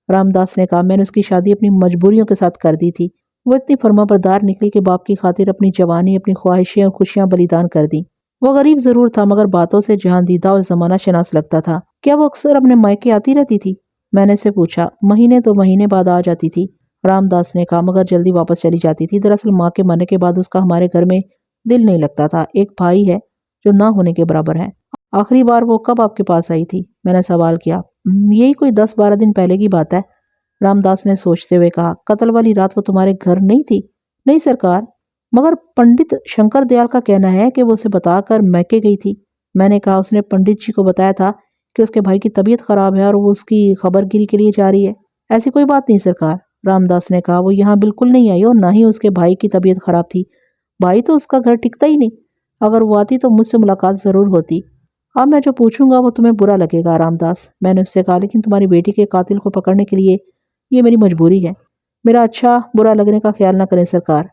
رام داس نے کہا۔ میں نے اس کی شادی اپنی مجبوریوں کے ساتھ کر دی تھی۔ وہ اتنی فرما بردار نکلی کہ باپ کی خاطر اپنی جوانی، اپنی خواہشیں اور خوشیاں بلیدان کر دی۔ وہ غریب ضرور تھا مگر باتوں سے جہاندیدہ اور زمانہ شناس لگتا تھا۔ کیا وہ اکثر اپنے مائکے آتی رہتی تھی؟ میں نے اسے پوچھا۔ مہینے 2 مہینے بعد آ جاتی تھی، رام داس نے کہا، مگر جلدی واپس چلی جاتی تھی۔ دراصل ماں کے مرنے کے بعد اس کا ہمارے گھر میں دل نہیں لگتا تھا۔ ایک بھائی ہے جو نہ ہونے کے برابر ہے۔ آخری بار وہ کب آپ کے پاس آئی تھی؟ میں نے سوال کیا۔ یہی کوئی 10-12 دن پہلے کی بات ہے، رام داس نے سوچتے ہوئے کہا۔ قتل والی رات وہ تمہارے گھر نہیں تھی؟ نہیں سرکار، مگر پنڈت شنکر دیال کا کہنا ہے کہ وہ اسے بتا کر میکے گئی تھی۔ میں نے کہا۔ اس نے پنڈت جی کو بتایا تھا کہ اس کے بھائی کی طبیعت خراب ہے اور وہ اس کی خبر گیری کے لیے جا رہی ہے؟ ایسی کوئی بات نہیں سرکار، رام داس نے کہا۔ وہ یہاں بالکل نہیں آئی اور نہ ہی اس کے بھائی کی طبیعت خراب تھی۔ بھائی تو اس کا گھر ٹکتا ہی نہیں۔ اگر وہ آتی تو مجھ سے ملاقات ضرور ہوتی۔ اب میں جو پوچھوں گا وہ تمہیں برا لگے گا رام داس، میں نے اس سے کہا، لیکن تمہاری بیٹی کے قاتل کو پکڑنے کے لیے یہ میری مجبوری ہے۔ میرا اچھا برا لگنے کا خیال نہ کریں سرکار،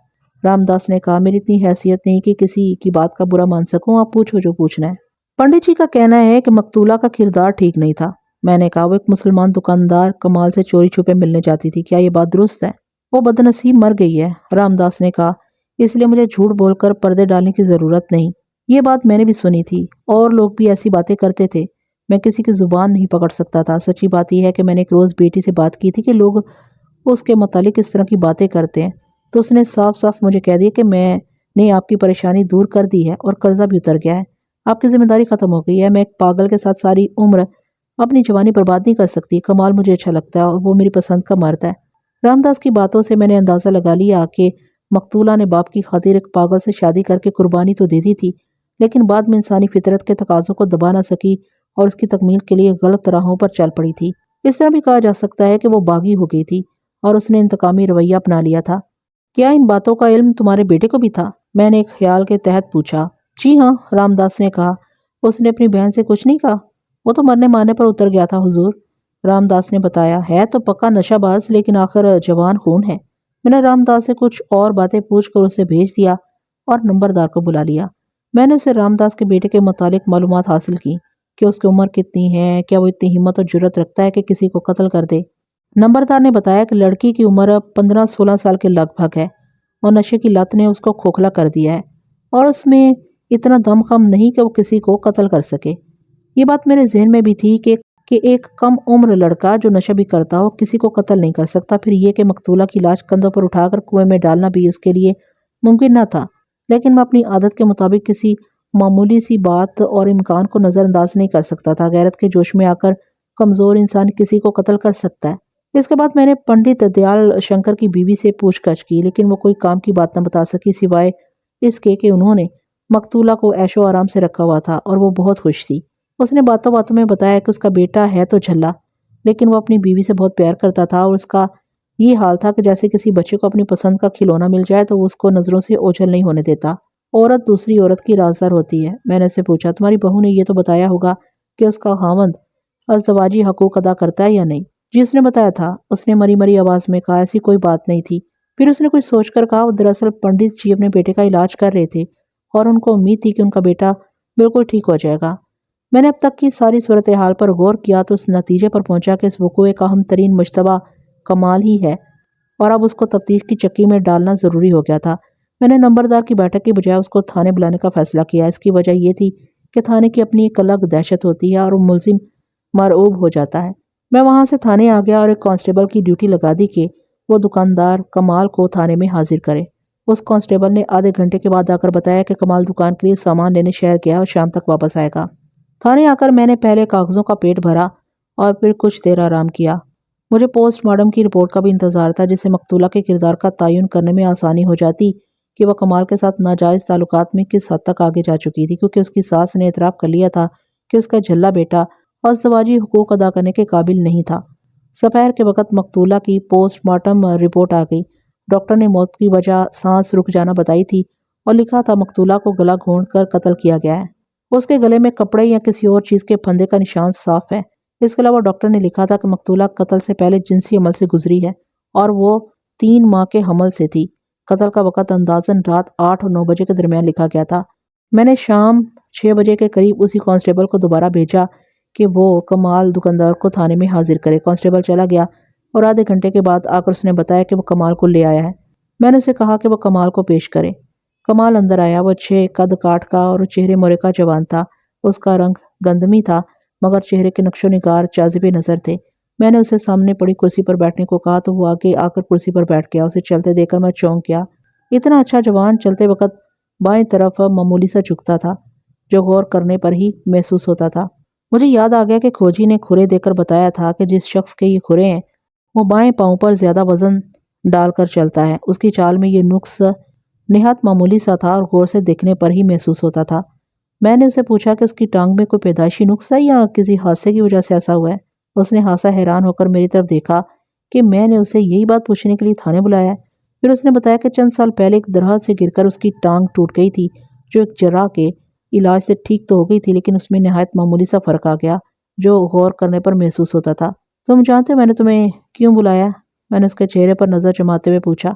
رام داس نے کہا۔ میری اتنی حیثیت نہیں کہ کسی کی بات کا برا مان سکوں، آپ پوچھو جو پوچھنا ہے۔ پنڈت جی کا کہنا ہے کہ مقتولہ کا کردار ٹھیک نہیں تھا۔ میں نے کہا۔ وہ ایک مسلمان دکاندار کمال سے چوری چھپے ملنے جاتی تھی، کیا یہ بات درست ہے؟ وہ بدنصیب مر گئی ہے، رام داس نے کہا، اس لیے مجھے جھوٹ بول کر پردے ڈالنے کی ضرورت نہیں۔ یہ بات میں نے بھی سنی تھی، اور لوگ بھی ایسی باتیں کرتے تھے۔ میں کسی کی زبان نہیں پکڑ سکتا تھا۔ سچی بات یہ ہے کہ میں نے ایک روز بیٹی سے بات کی تھی کہ لوگ اس کے متعلق اس طرح کی باتیں کرتے ہیں، تو اس نے صاف صاف مجھے کہہ دیا کہ میں نے آپ کی پریشانی دور کر دی ہے اور قرضہ بھی اتر گیا ہے، آپ کی ذمہ داری ختم ہو گئی ہے۔ میں ایک پاگل کے ساتھ ساری عمر اپنی جوانی برباد نہیں کر سکتی۔ کمال مجھے اچھا لگتا ہے اور وہ میری پسند کا مرد ہے۔ رام داس کی باتوں سے میں نے اندازہ لگا لیا کہ مقتولہ نے باپ کی خاطر ایک پاگل سے شادی کر کے قربانی تو دے دی تھی، لیکن بعد میں انسانی فطرت کے تقاضوں کو دبا نہ سکی اور اس کی تکمیل کے لیے غلط راہوں پر چل پڑی تھی۔ اس طرح بھی کہا جا سکتا ہے کہ وہ باغی ہو گئی تھی اور اس نے انتقامی رویہ اپنا لیا تھا۔ کیا ان باتوں کا علم تمہارے بیٹے کو بھی تھا؟ میں نے ایک خیال کے تحت پوچھا۔ جی ہاں، رام داس نے کہا۔ اس نے اپنی بہن سے کچھ نہیں کہا؟ وہ تو مرنے مارنے پر اتر گیا تھا حضور، رام داس نے بتایا۔ ہے تو پکا نشہ باز، لیکن آخر جوان خون ہے۔ میں نے رام داس سے کچھ اور باتیں پوچھ کر اسے بھیج دیا اور نمبردار کو بلا لیا۔ میں نے اسے رام داس کے بیٹے کے متعلق معلومات حاصل کی کہ اس کی عمر کتنی ہے، کیا وہ اتنی ہمت اور جرأت رکھتا ہے کہ کسی کو قتل کر دے۔ نمبردار نے بتایا کہ لڑکی کی عمر 15-16 سال کے لگ بھگ ہے اور نشے کی لت نے اس کو کھوکھلا کر دیا ہے اور اس میں اتنا دم خم نہیں کہ وہ کسی کو قتل کر سکے۔ یہ بات میرے ذہن میں بھی تھی کہ ایک کم عمر لڑکا جو نشہ بھی کرتا ہو کسی کو قتل نہیں کر سکتا۔ پھر یہ کہ مقتولہ کی لاش کندھوں پر اٹھا کر کنویں میں ڈالنا بھی اس کے لیے ممکن نہ تھا، لیکن میں اپنی عادت کے مطابق کسی معمولی سی بات اور امکان کو نظر انداز نہیں کر سکتا تھا۔ غیرت کے جوش میں آ کر کمزور انسان کسی کو قتل کر سکتا ہے۔ اس کے بعد میں نے پنڈت دیال شنکر کی بیوی سے پوچھ گچھ کی، لیکن وہ کوئی کام کی بات نہ بتا سکی سوائے اس کے کہ انہوں نے مقتولہ کو عیش و آرام سے رکھا ہوا تھا اور وہ بہت خوش تھی۔ اس نے باتوں باتوں میں بتایا کہ اس کا بیٹا ہے تو جھلا، لیکن وہ اپنی بیوی سے بہت پیار کرتا تھا اور اس کا یہ حال تھا کہ جیسے کسی بچے کو اپنی پسند کا کھلونا مل جائے تو وہ اس کو نظروں سے اوجھل نہیں ہونے دیتا۔ عورت دوسری عورت کی رازدار ہوتی ہے۔ میں نے اس سے پوچھا، تمہاری بہو نے یہ تو بتایا ہوگا کہ اس کا خاوند ازدواجی حقوق ادا کرتا ہے یا نہیں؟ جی اس نے بتایا تھا، اس نے مری مری آواز میں کہا۔ ایسی کوئی بات نہیں تھی۔ پھر اس نے کچھ سوچ کر کہا، وہ دراصل پنڈت جی اپنے بیٹے کا علاج کر رہے تھے اور ان کو امید تھی کہ ان کا بیٹا بالکل ٹھیک ہو جائے گا۔ میں نے اب تک کی ساری صورتحال پر غور کیا تو اس نتیجے پر پہنچا کہ اس وقوع کا اہم ترین مشتبہ کمال ہی ہے اور اب اس کو تفتیش کی چکی میں ڈالنا ضروری ہو گیا تھا۔ میں نے نمبردار کی بیٹھک کی بجائے اس کو تھانے بلانے کا فیصلہ کیا۔ اس کی وجہ یہ تھی کہ تھانے کی اپنی ایک الگ دہشت ہوتی ہے اور ملزم مرعوب ہو جاتا ہے۔ میں وہاں سے تھانے آ گیا اور ایک کانسٹیبل کی ڈیوٹی لگا دی کہ وہ دکاندار کمال کو تھانے میں حاضر کرے۔ اس کانسٹیبل نے آدھے گھنٹے کے بعد آ کر بتایا کہ کمال دکان کے لیے سامان لینے شہر گیا اور شام تک واپس آئے گا۔ تھانے آ کر میں نے پہلے کاغذوں کا پیٹ بھرا اور پھر کچھ دیر آرام کیا۔ مجھے پوسٹ مارٹم کی رپورٹ کا بھی انتظار تھا، جس سے مقتولہ کے کردار کا تعین کرنے میں آسانی ہو جاتی کہ وہ کمال کے ساتھ ناجائز تعلقات میں کس حد تک آگے جا چکی تھی، کیونکہ اس کی ساس نے اعتراف کر لیا تھا کہ اس کا جھلا بیٹا ازدواجی حقوق ادا کرنے کے قابل نہیں تھا۔ سپہر کے وقت مقتولہ کی پوسٹ مارٹم رپورٹ آ گئی۔ ڈاکٹر نے موت کی وجہ سانس رک جانا بتائی تھی اور لکھا تھا مقتولہ کو گلا گھونٹ کر قتل کیا گیا ہے۔ اس کے گلے میں کپڑے یا کسی اور چیز کے پھندے کا نشان صاف ہے۔ اس کے علاوہ ڈاکٹر نے لکھا تھا کہ مقتولہ قتل سے پہلے جنسی عمل سے گزری ہے اور وہ 3 ماہ کے حمل سے تھی۔ قتل کا وقت اندازاً رات 8 اور 9 بجے کے درمیان لکھا گیا تھا۔ میں نے شام 6 بجے کے قریب اسی کانسٹیبل کو دوبارہ بھیجا کہ وہ کمال دکاندار کو تھانے میں حاضر کرے۔ کانسٹیبل چلا گیا اور آدھے گھنٹے کے بعد آ کر اس نے بتایا کہ وہ کمال کو لے آیا ہے۔ میں نے اسے کہا کہ وہ کمال کو پیش کرے۔ کمال اندر آیا۔ وہ اچھے قد کاٹ کا اور چہرے مرے کا جوان تھا۔ اس کا رنگ گندمی تھا مگر چہرے کے نقش و نگار جاذب نظر تھے۔ میں نے اسے سامنے پڑی کرسی پر بیٹھنے کو کہا تو وہ آگے آ کر کرسی پر بیٹھ گیا۔ اسے چلتے دیکھ کر میں چونک گیا۔ اتنا اچھا جوان چلتے وقت بائیں طرف معمولی سا جھکتا تھا، جو غور کرنے پر ہی محسوس ہوتا تھا۔ مجھے یاد آ گیا کہ کھوجی نے کھرے دے کر بتایا تھا کہ جس شخص کے یہ کھرے ہیں وہ بائیں پاؤں پر زیادہ وزن ڈال کر چلتا ہے۔ اس کی چال میں یہ نقص نہایت معمولی سا تھا اور غور سے دیکھنے پر ہی محسوس ہوتا تھا۔ میں نے اسے پوچھا کہ اس کی ٹانگ میں کوئی پیدائشی نقص ہے یا کسی حادثے کی وجہ سے ایسا ہوا ہے۔ اس نے ہاسا حیران ہو کر میری طرف دیکھا کہ میں نے اسے یہی بات پوچھنے کے لیے تھانے بلایا ہے۔ پھر اس نے بتایا کہ چند سال پہلے ایک درخت سے گر کر اس کی ٹانگ ٹوٹ گئی تھی، جو ایک جراح کے علاج سے ٹھیک تو ہو گئی تھی، لیکن اس میں نہایت معمولی سا فرق آ گیا جو غور کرنے پر محسوس ہوتا تھا۔ تم جانتے ہو میں نے تمہیں کیوں بلایا؟ میں نے اس کے چہرے پر نظر جماتے ہوئے پوچھا۔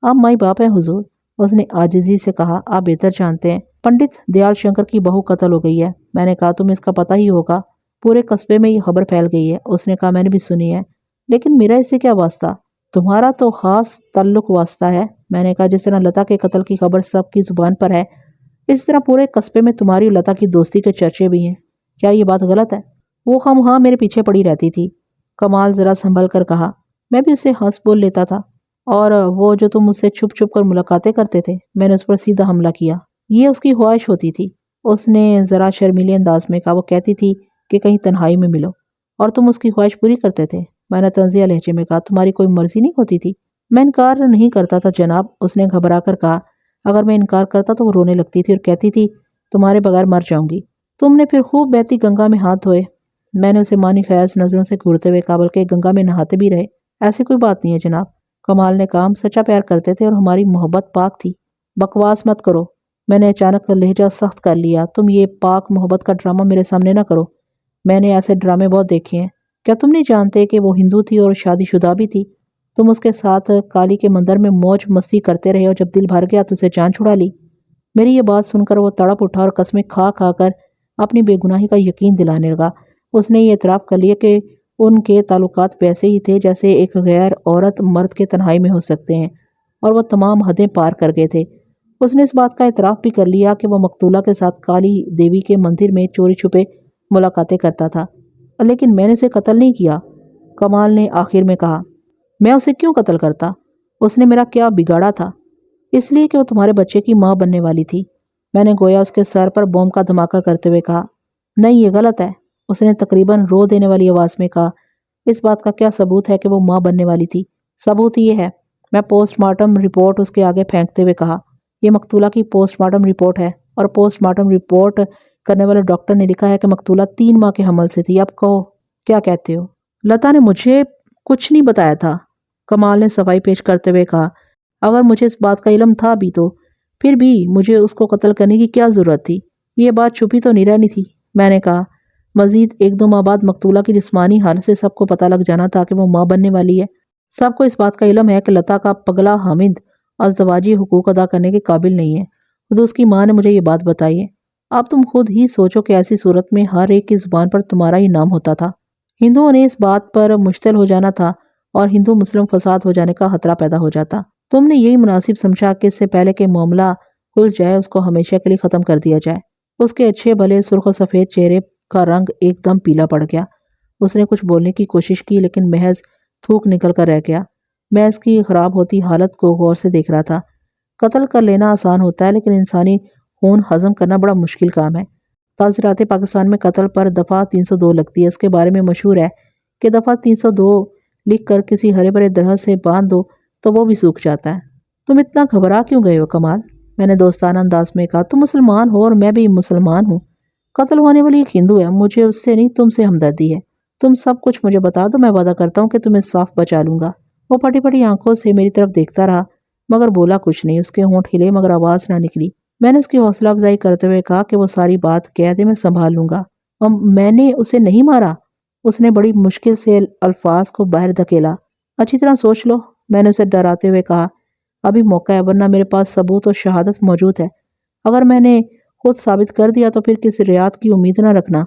آپ مائی باپ ہیں حضور، اس نے عاجزی سے کہا۔ آپ بہتر جانتے ہیں، پنڈت دیال شنکر کی بہو قتل ہو گئی ہے۔ میں نے کہا تمہیں اس کا پتہ ہی ہوگا، پورے قصبے میں یہ خبر پھیل گئی ہے۔ اس نے کہا میں نے بھی سنی ہے، لیکن میرا اس سے کیا واسطہ؟ تمہارا تو خاص تعلق واسطہ ہے۔ میں نے کہا جس طرح لتا کے قتل کی خبر سب کی زبان پر ہے، اس طرح پورے قصبے میں تمہاری اور لتا کی دوستی کے چرچے بھی ہیں۔ کیا یہ بات غلط ہے؟ وہ ہاں میرے پیچھے پڑی رہتی تھی، کمال ذرا سنبھل کر کہا۔ میں بھی اسے ہنس بول لیتا تھا۔ اور وہ جو تم اس سے چھپ چھپ کر ملاقاتیں کرتے تھے؟ میں نے اس پر سیدھا حملہ کیا۔ یہ اس کی خواہش ہوتی تھی، اس نے ذرا شرمیلے انداز میں کہا۔ وہ کہتی تھی کہ کہیں تنہائی میں ملو اور تم اس کی خواہش پوری کرتے تھے۔ میں نے طنزیہ لہجے میں کہا تمہاری کوئی مرضی نہیں ہوتی تھی؟ میں انکار نہیں کرتا تھا جناب، اس نے گھبرا کر کہا۔ اگر میں انکار کرتا تو وہ رونے لگتی تھی اور کہتی تھی تمہارے بغیر مر جاؤں گی۔ تم نے پھر خوب بہتی گنگا میں ہاتھ دھوئے؟ میں نے اسے مانی خیز نظروں سے گھورتے ہوئے کہا، بلکہ گنگا میں نہاتے بھی رہے۔ ایسی کوئی بات نہیں ہے جناب، کمال نے کہا۔ ہم سچا پیار کرتے تھے اور ہماری محبت پاک تھی۔ بکواس مت کرو، میں نے اچانک لہجہ سخت کر لیا۔ تم یہ پاک محبت کا ڈرامہ میرے سامنے نہ کرو، میں نے ایسے ڈرامے بہت دیکھے ہیں۔ کیا تم نہیں جانتے کہ وہ ہندو تھی اور شادی شدہ بھی تھی؟ تم اس کے ساتھ کالی کے مندر میں موج مستی کرتے رہے اور جب دل بھر گیا تو اسے جان چھڑا لی۔ میری یہ بات سن کر وہ تڑپ اٹھا اور قسمیں کھا کھا کر اپنی بے گناہی کا یقین دلانے لگا۔ اس نے یہ اعتراف کر لیا کہ ان کے تعلقات ویسے ہی تھے جیسے ایک غیر عورت مرد کے تنہائی میں ہو سکتے ہیں، اور وہ تمام حدیں پار کر گئے تھے۔ اس نے اس بات کا اعتراف بھی کر لیا کہ وہ مقتولہ کے ساتھ کالی دیوی کے مندر میں چوری چھپے ملاقاتیں کرتا تھا۔ لیکن میں نے اسے قتل نہیں کیا، کمال نے آخر میں کہا۔ میں اسے کیوں قتل کرتا؟ اس نے میرا کیا بگاڑا تھا؟ اس لیے کہ وہ تمہارے بچے کی ماں بننے والی تھی۔ میں نے گویا اس کے سر پر بوم کا دھماکہ کرتے ہوئے کہا۔ نہیں، یہ غلط ہے، اس نے تقریباً رو دینے والی آواز میں کہا۔ اس بات کا کیا ثبوت ہے کہ وہ ماں بننے والی تھی؟ ثبوت یہ ہے، میں پوسٹ مارٹم رپورٹ اس کے آگے پھینکتے ہوئے کہا۔ یہ مقتولہ کی پوسٹ مارٹم رپورٹ ہے اور پوسٹ مارٹم رپورٹ کرنے والے ڈاکٹر نے لکھا ہے کہ مقتولہ 3 ماہ کے حمل سے تھی۔ اب کہو کیا کہتے ہو؟ لتا نے مجھے کچھ نہیں بتایا تھا، کمال نے صفائی پیش کرتے ہوئے کہا۔ اگر مجھے اس بات کا علم تھا بھی تو پھر بھی مجھے اس کو قتل کرنے کی کیا ضرورت تھی؟ یہ بات چھپی تو نہیں رہنی تھی، میں نے کہا۔ مزید 1-2 ماہ بعد مقتولہ کی جسمانی حالت سے سب کو پتہ لگ جانا تھا کہ وہ ماں بننے والی ہے۔ سب کو اس بات کا علم ہے کہ لتا کا پگلا حامد ازدواجی حقوق ادا کرنے کے قابل نہیں ہے، خود اس کی ماں نے مجھے یہ بات بتائی ہے۔ اب تم خود ہی سوچو کہ ایسی صورت میں ہر ایک کی زبان پر تمہارا ہی نام ہوتا تھا۔ ہندوؤں نے اس بات پر مشتعل ہو جانا تھا اور ہندو مسلم فساد ہو جانے کا خطرہ پیدا ہو جاتا۔ تم نے یہی مناسب سمجھا کہ اس سے پہلے کہ معاملہ کھل جائے اس کو ہمیشہ کے لیے ختم کر دیا جائے۔ اس کے اچھے بھلے سرخ و سفید چہرے کا رنگ ایک دم پیلا پڑ گیا۔ اس نے کچھ بولنے کی کوشش کی لیکن محض تھوک نکل کر رہ گیا۔ میں اس کی خراب ہوتی حالت کو غور سے دیکھ رہا تھا۔ قتل کر لینا آسان ہوتا ہے لیکن انسانی خون ہضم کرنا بڑا مشکل کام ہے۔ تعزیرات پاکستان میں قتل پر دفعہ 302 لگتی ہے۔ اس کے بارے میں مشہور ہے کہ دفعہ 302 لکھ کر کسی ہرے بھرے درخت سے باندھ دو تو وہ بھی سوکھ جاتا ہے۔ تم اتنا گھبرا کیوں گئے ہو کمال؟ میں نے دوستانہ انداز میں کہا۔ تم مسلمان ہو اور میں بھی مسلمان ہوں۔ قتل ہونے والی ایک ہندو ہے، مجھے اس سے نہیں تم سے ہمدردی ہے۔ تم سب کچھ مجھے بتا دو، میں وعدہ کرتا ہوں کہ تمہیں صاف بچا لوں گا۔ وہ پھٹی پھٹی آنکھوں سے میری طرف دیکھتا رہا مگر بولا کچھ نہیں۔ اس کے ہونٹ ہلے مگر آواز نہ نکلی۔ میں نے اس کی حوصلہ افزائی کرتے ہوئے کہا کہ وہ ساری بات کہہ دے، میں سنبھال لوں گا۔ میں نے اسے نہیں مارا۔ اس نے بڑی مشکل سے الفاظ کو باہر دھکیلا۔ اچھی طرح سوچ لو، میں نے اسے ڈراتے ہوئے کہا۔ ابھی موقع ہے ورنہ میرے پاس ثبوت اور شہادت موجود ہے۔ اگر میں نے خود ثابت کر دیا تو پھر کسی رعایت کی امید نہ رکھنا،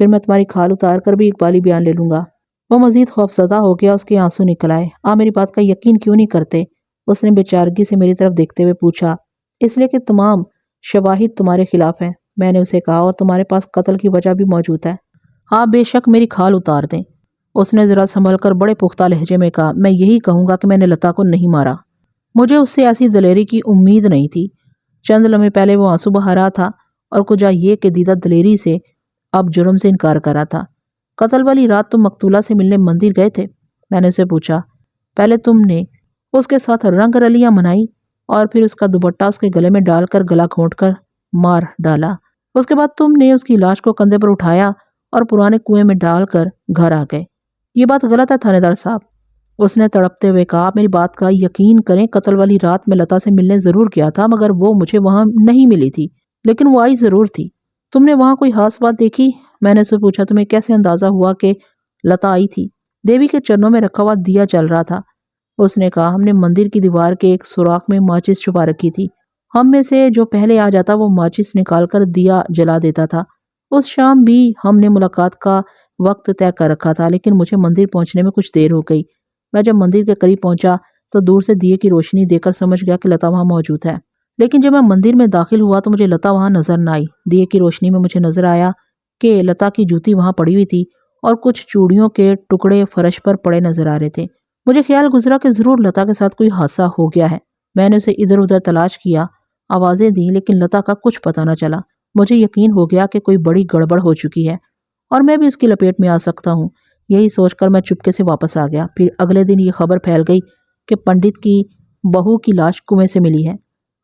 پھر میں تمہاری کھال اتار کر بھی اقبالی بیان لے لوں گا۔ وہ مزید خوفزدہ ہو گیا، اس کے آنسو نکل آئے۔ آپ میری بات کا یقین کیوں نہیں کرتے؟ اس نے بے چارگی سے میری طرف دیکھتے ہوئے پوچھا۔ اس لیے کہ تمام شواہد تمہارے خلاف ہیں، میں نے اسے کہا، اور تمہارے پاس قتل کی وجہ بھی موجود ہے۔ آپ بے شک میری کھال اتار دیں۔ اس نے ذرا سنبھل کر بڑے پختہ لہجے میں کہا۔ میں یہی کہوں گا کہ میں نے لتا کو نہیں مارا۔ مجھے اس سے ایسی دلیری کی امید نہیں تھی۔ چند لمحے پہلے وہ آنسو بہا رہا تھا اور کجا یہ کہ دیدہ دلیری سے اب جرم سے انکار کر رہا تھا۔ قتل والی رات تم مقتولہ سے ملنے مندر گئے تھے؟ میں نے اسے پوچھا۔ پہلے تم نے اس کے ساتھ رنگ رلیاں منائی اور پھر اس کا دوپٹہ اس کے گلے میں ڈال کر گلا گھونٹ کر مار ڈالا۔ اس کے بعد تم نے اس کی لاش کو کندھے پر اٹھایا اور پرانے کنویں میں ڈال کر گھر آ گئے۔ یہ بات غلط ہے تھانے دار صاحب، اس نے تڑپتے ہوئے کہا۔ آپ میری بات کا یقین کریں، قتل والی رات میں لتا سے ملنے ضرور گیا تھا مگر وہ مجھے وہاں نہیں ملی تھی، لیکن وہ آئی ضرور تھی۔ تم نے وہاں کوئی خاص بات دیکھی؟ میں نے اسے پوچھا۔ تمہیں کیسے اندازہ ہوا کہ لتا آئی تھی؟ دیوی کے چرنوں میں رکھا ہوا دیا جل رہا تھا، اس نے کہا۔ ہم نے مندر کی دیوار کے ایک سوراخ میں ماچس چھپا رکھی تھی۔ ہم میں سے جو پہلے آ جاتا وہ ماچس نکال کر دیا جلا دیتا تھا۔ اس شام بھی ہم نے ملاقات کا وقت طے کر رکھا تھا لیکن مجھے مندر پہنچنے میں کچھ دیر ہو گئی۔ میں جب مندر کے قریب پہنچا تو دور سے دیے کی روشنی دیکھ کر سمجھ گیا کہ لتا وہاں موجود ہے، لیکن جب میں مندر میں داخل ہوا تو مجھے لتا وہاں نظر نہ آئی۔ دیے کی روشنی میں مجھے نظر آیا کہ لتا کی جوتی وہاں پڑی ہوئی تھی اور کچھ چوڑیوں کے ٹکڑے فرش پر پڑے نظر آ رہے تھے۔ مجھے خیال گزرا کہ ضرور لتا کے ساتھ کوئی حادثہ ہو گیا ہے۔ میں نے اسے ادھر ادھر تلاش کیا، آوازیں دیں لیکن لتا کا کچھ پتہ نہ چلا۔ مجھے یقین ہو گیا کہ کوئی بڑی گڑبڑ ہو چکی ہے اور میں بھی اس کی لپیٹ میں آ سکتا ہوں۔ یہی سوچ کر میں چپکے سے واپس آ گیا۔ پھر اگلے دن یہ خبر پھیل گئی کہ پنڈت کی بہو کی لاش کنویں سے ملی ہے۔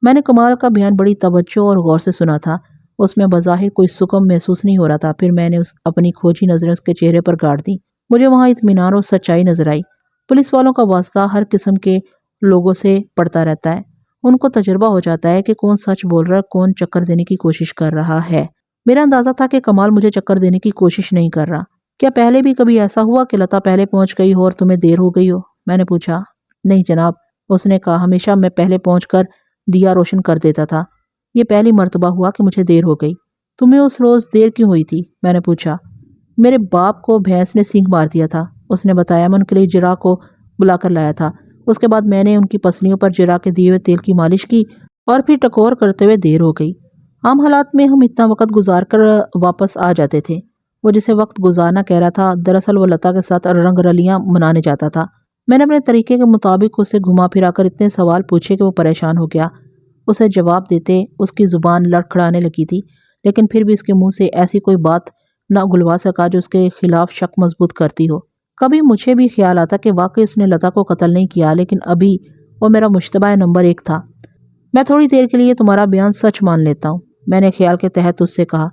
میں نے کمال کا بیان بڑی توجہ اور غور سے سنا تھا۔ اس میں بظاہر کوئی سکم محسوس نہیں ہو رہا تھا۔ پھر میں نے اپنی کھوجی نظریں اس کے چہرے پر گاڑ دیں۔ مجھے وہاں اطمینان اور سچائی نظر آئی۔ پولیس والوں کا واسطہ ہر قسم کے لوگوں سے پڑتا رہتا ہے۔ ان کو تجربہ ہو جاتا ہے کہ کون سچ بول رہا ہے، کون چکر دینے کی کوشش کر رہا ہے۔ میرا اندازہ تھا کہ کمال مجھے چکر دینے کی کوشش نہیں کر رہا۔ کیا پہلے بھی کبھی ایسا ہوا کہ لتا پہلے پہنچ گئی ہو اور تمہیں دیر ہو گئی ہو؟ میں نے پوچھا۔ نہیں جناب، اس نے کہا، ہمیشہ میں پہلے پہنچ کر دیا روشن کر دیتا تھا۔ یہ پہلی مرتبہ ہوا کہ مجھے دیر ہو گئی۔ تمہیں اس روز دیر کیوں ہوئی تھی؟ میں نے پوچھا۔ میرے باپ کو بھینس نے سینگ مار دیا تھا، اس نے بتایا۔ میں ان کے لیے جرا کو بلا کر لایا تھا۔ اس کے بعد میں نے ان کی پسلیوں پر جرا کے دیے ہوئے تیل کی مالش کی اور پھر ٹکور کرتے ہوئے دیر ہو گئی۔ عام حالات میں ہم اتنا وقت گزار کر واپس آ جاتے تھے۔ وہ جسے وقت گزارنا کہہ رہا تھا دراصل وہ لتا کے ساتھ رنگ رلیاں منانے جاتا تھا۔ میں نے اپنے طریقے کے مطابق اسے گھما پھرا کر اتنے سوال پوچھے کہ وہ پریشان ہو گیا۔ اسے جواب دیتے اس کی زبان لڑکھڑانے لگی تھی، لیکن پھر بھی اس کے منہ سے ایسی کوئی بات نہ اگلوا سکا جو اس کے خلاف شک مضبوط کرتی ہو۔ کبھی مجھے بھی خیال آتا کہ واقعی اس نے لتا کو قتل نہیں کیا، لیکن ابھی وہ میرا مشتبہ نمبر 1 تھا۔ میں تھوڑی دیر کے لیے تمہارا بیان سچ مان لیتا ہوں، میں نے خیال کے تحت اس سے کہا۔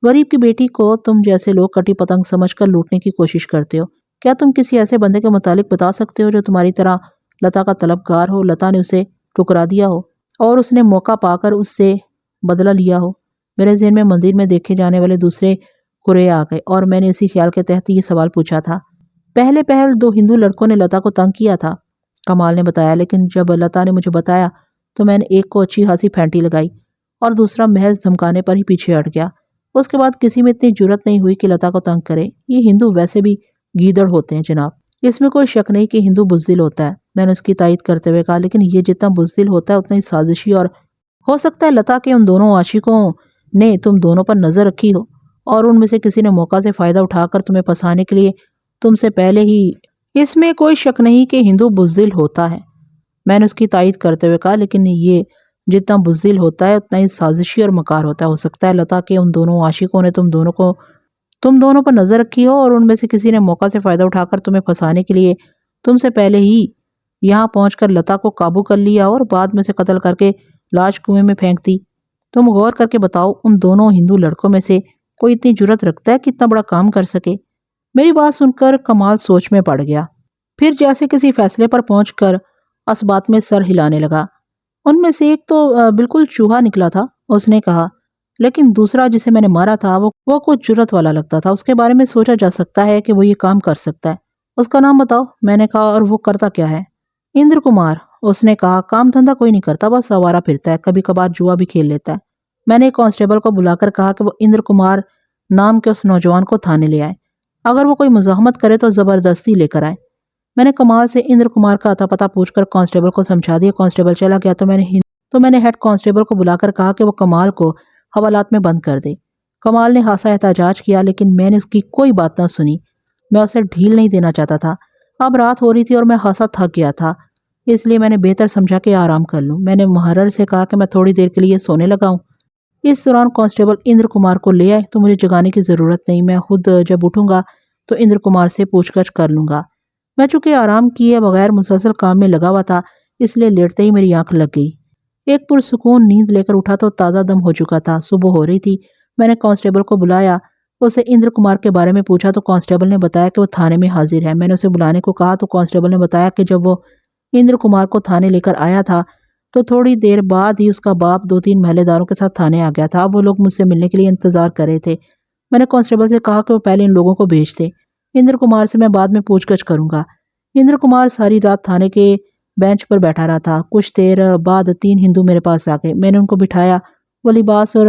غریب کی بیٹی کو تم جیسے لوگ کٹی پتنگ سمجھ کر لوٹنے کی کوشش کرتے ہو۔ کیا تم کسی ایسے بندے کے متعلق بتا سکتے ہو جو تمہاری طرح لتا کا طلبگار ہو، لتا نے اسے ٹھکرا دیا ہو اور اس نے موقع پا کر اس سے بدلہ لیا ہو؟ میرے ذہن میں مندر میں دیکھے جانے والے دوسرے قرے آ گئے اور میں نے اسی خیال کے تحت یہ سوال پوچھا تھا۔ پہلے 2 ہندو لڑکوں نے لتا کو تنگ کیا تھا، کمال نے بتایا، لیکن جب لتا نے مجھے بتایا تو میں نے ایک کو اچھی خاصی پھینٹی لگائی اور دوسرا محض دھمکانے پر ہی پیچھے ہٹ گیا۔ اس کے بعد کسی میں اتنی جرت نہیں ہوئی کہ لتا کو تنگ کرے۔ یہ ہندو ویسے بھی گیدڑ ہوتے ہیں جناب، اس میں کوئی شک نہیں کہ ہندو بزدل ہوتا ہے، میں نے اس کی تائید کرتے ہوئے کہا، لیکن یہ جتنا بزدل ہوتا ہے اتنا ہی سازشی، اور ہو سکتا ہے لتا کے ان دونوں عاشقوں نے تم دونوں پر نظر رکھی ہو اور ان میں سے کسی نے موقع سے فائدہ اٹھا کر تمہیں پھنسانے کے لیے تم سے پہلے ہی اس میں کوئی شک نہیں کہ ہندو بزدل ہوتا ہے، میں نے اس کی تائید کرتے ہوئے کہا، لیکن یہ جتنا بزدل ہوتا ہے اتنا ہی سازشی اور مکار ہوتا ہے۔ ہو سکتا ہے لتا کہ ان دونوں عاشقوں نے تم دونوں پر نظر رکھی ہو اور ان میں سے کسی نے موقع سے فائدہ اٹھا کر تمہیں پھنسانے کے لیے تم سے پہلے ہی یہاں پہنچ کر لتا کو قابو کر لیا اور بعد میں اسے قتل کر کے لاش کنویں میں پھینک دی۔ تم غور کر کے بتاؤ، ان دونوں ہندو لڑکوں میں سے کوئی اتنی جرت رکھتا ہے کہ اتنا بڑا کام کر سکے؟ میری بات سن کر کمال سوچ میں پڑ گیا، پھر جیسے کسی فیصلے پر پہنچ کر اس بات میں سر ہلانے لگا۔ ان میں سے ایک تو بالکل چوہا نکلا تھا، اس نے کہا، لیکن دوسرا جسے میں نے مارا تھا وہ کچھ جرت والا لگتا تھا، اس کے بارے میں سوچا جا سکتا ہے کہ وہ یہ کام کر سکتا ہے۔ اس کا نام بتاؤ، میں نے کہا، اور وہ کرتا کیا ہے؟ اندر کمار، اس نے کہا، کام دھندا کوئی نہیں کرتا، بس آوارہ پھرتا ہے، کبھی کبھار جوا بھی کھیل لیتا ہے۔ میں نے ایک کانسٹیبل کو بلا کر کہا کہ وہ اندر کمار نام کے اس نوجوان کو تھانے لے آئے، اگر وہ کوئی مزاحمت کرے تو زبردستی لے کر آئے۔ میں نے کمال سے اندر کمار کا اتا پتہ پوچھ کر کانسٹیبل کو سمجھا دیا۔ کانسٹیبل چلا گیا تو میں نے ہیڈ کانسٹیبل کو بلا کر کہا کہ وہ کمال کو حوالات میں بند کر دے۔ کمال نے خاصا احتجاج کیا، لیکن میں نے اس کی کوئی بات نہ سنی۔ میں اسے ڈھیل نہیں دینا چاہتا تھا۔ اب رات ہو رہی تھی اور میں خاصا تھک گیا تھا، اس لیے میں نے بہتر سمجھا کہ آرام کر لوں۔ میں نے محرر سے کہا کہ میں تھوڑی دیر کے لیے سونے لگا ہوں۔ اس دوران کانسٹیبل اندر کمار کو لے آئے تو مجھے جگانے کی ضرورت نہیں، میں خود جب اٹھوں گا تو اندر کمار سے پوچھ گچھ کر لوں گا۔ میں چونکہ آرام کیے بغیر مسلسل کام میں لگا ہوا تھا، اس لیے لیٹتے ہی میری آنکھ لگ گئی۔ ایک پرسکون نیند لے کر اٹھا تو تازہ دم ہو چکا تھا، صبح ہو رہی تھی۔ میں نے کانسٹیبل کو بلایا، اسے اندر کمار کے بارے میں پوچھا تو کانسٹیبل نے بتایا کہ وہ تھانے میں حاضر ہے۔ میں نے اسے بلانے کو کہا تو کانسٹیبل نے بتایا کہ جب وہ اندر کمار کو تھانے لے کر آیا تھا تو تھوڑی دیر بعد ہی اس کا باپ 2-3 محلے داروں کے ساتھ تھانے آ گیا تھا۔ اب وہ لوگ مجھ سے ملنے کے لیے انتظار کر رہے تھے۔ میں نے کانسٹیبل سے کہا کہ وہ پہلے ان لوگوں کو بھیج دے، اندر کمار سے میں بعد میں پوچھ گچھ کروں گا۔ اندر کمار ساری رات تھانے کے بینچ پر بیٹھا رہا تھا۔ کچھ دیر بعد 3 ہندو میرے پاس آ گئے، میں نے ان کو بٹھایا۔ وہ لباس اور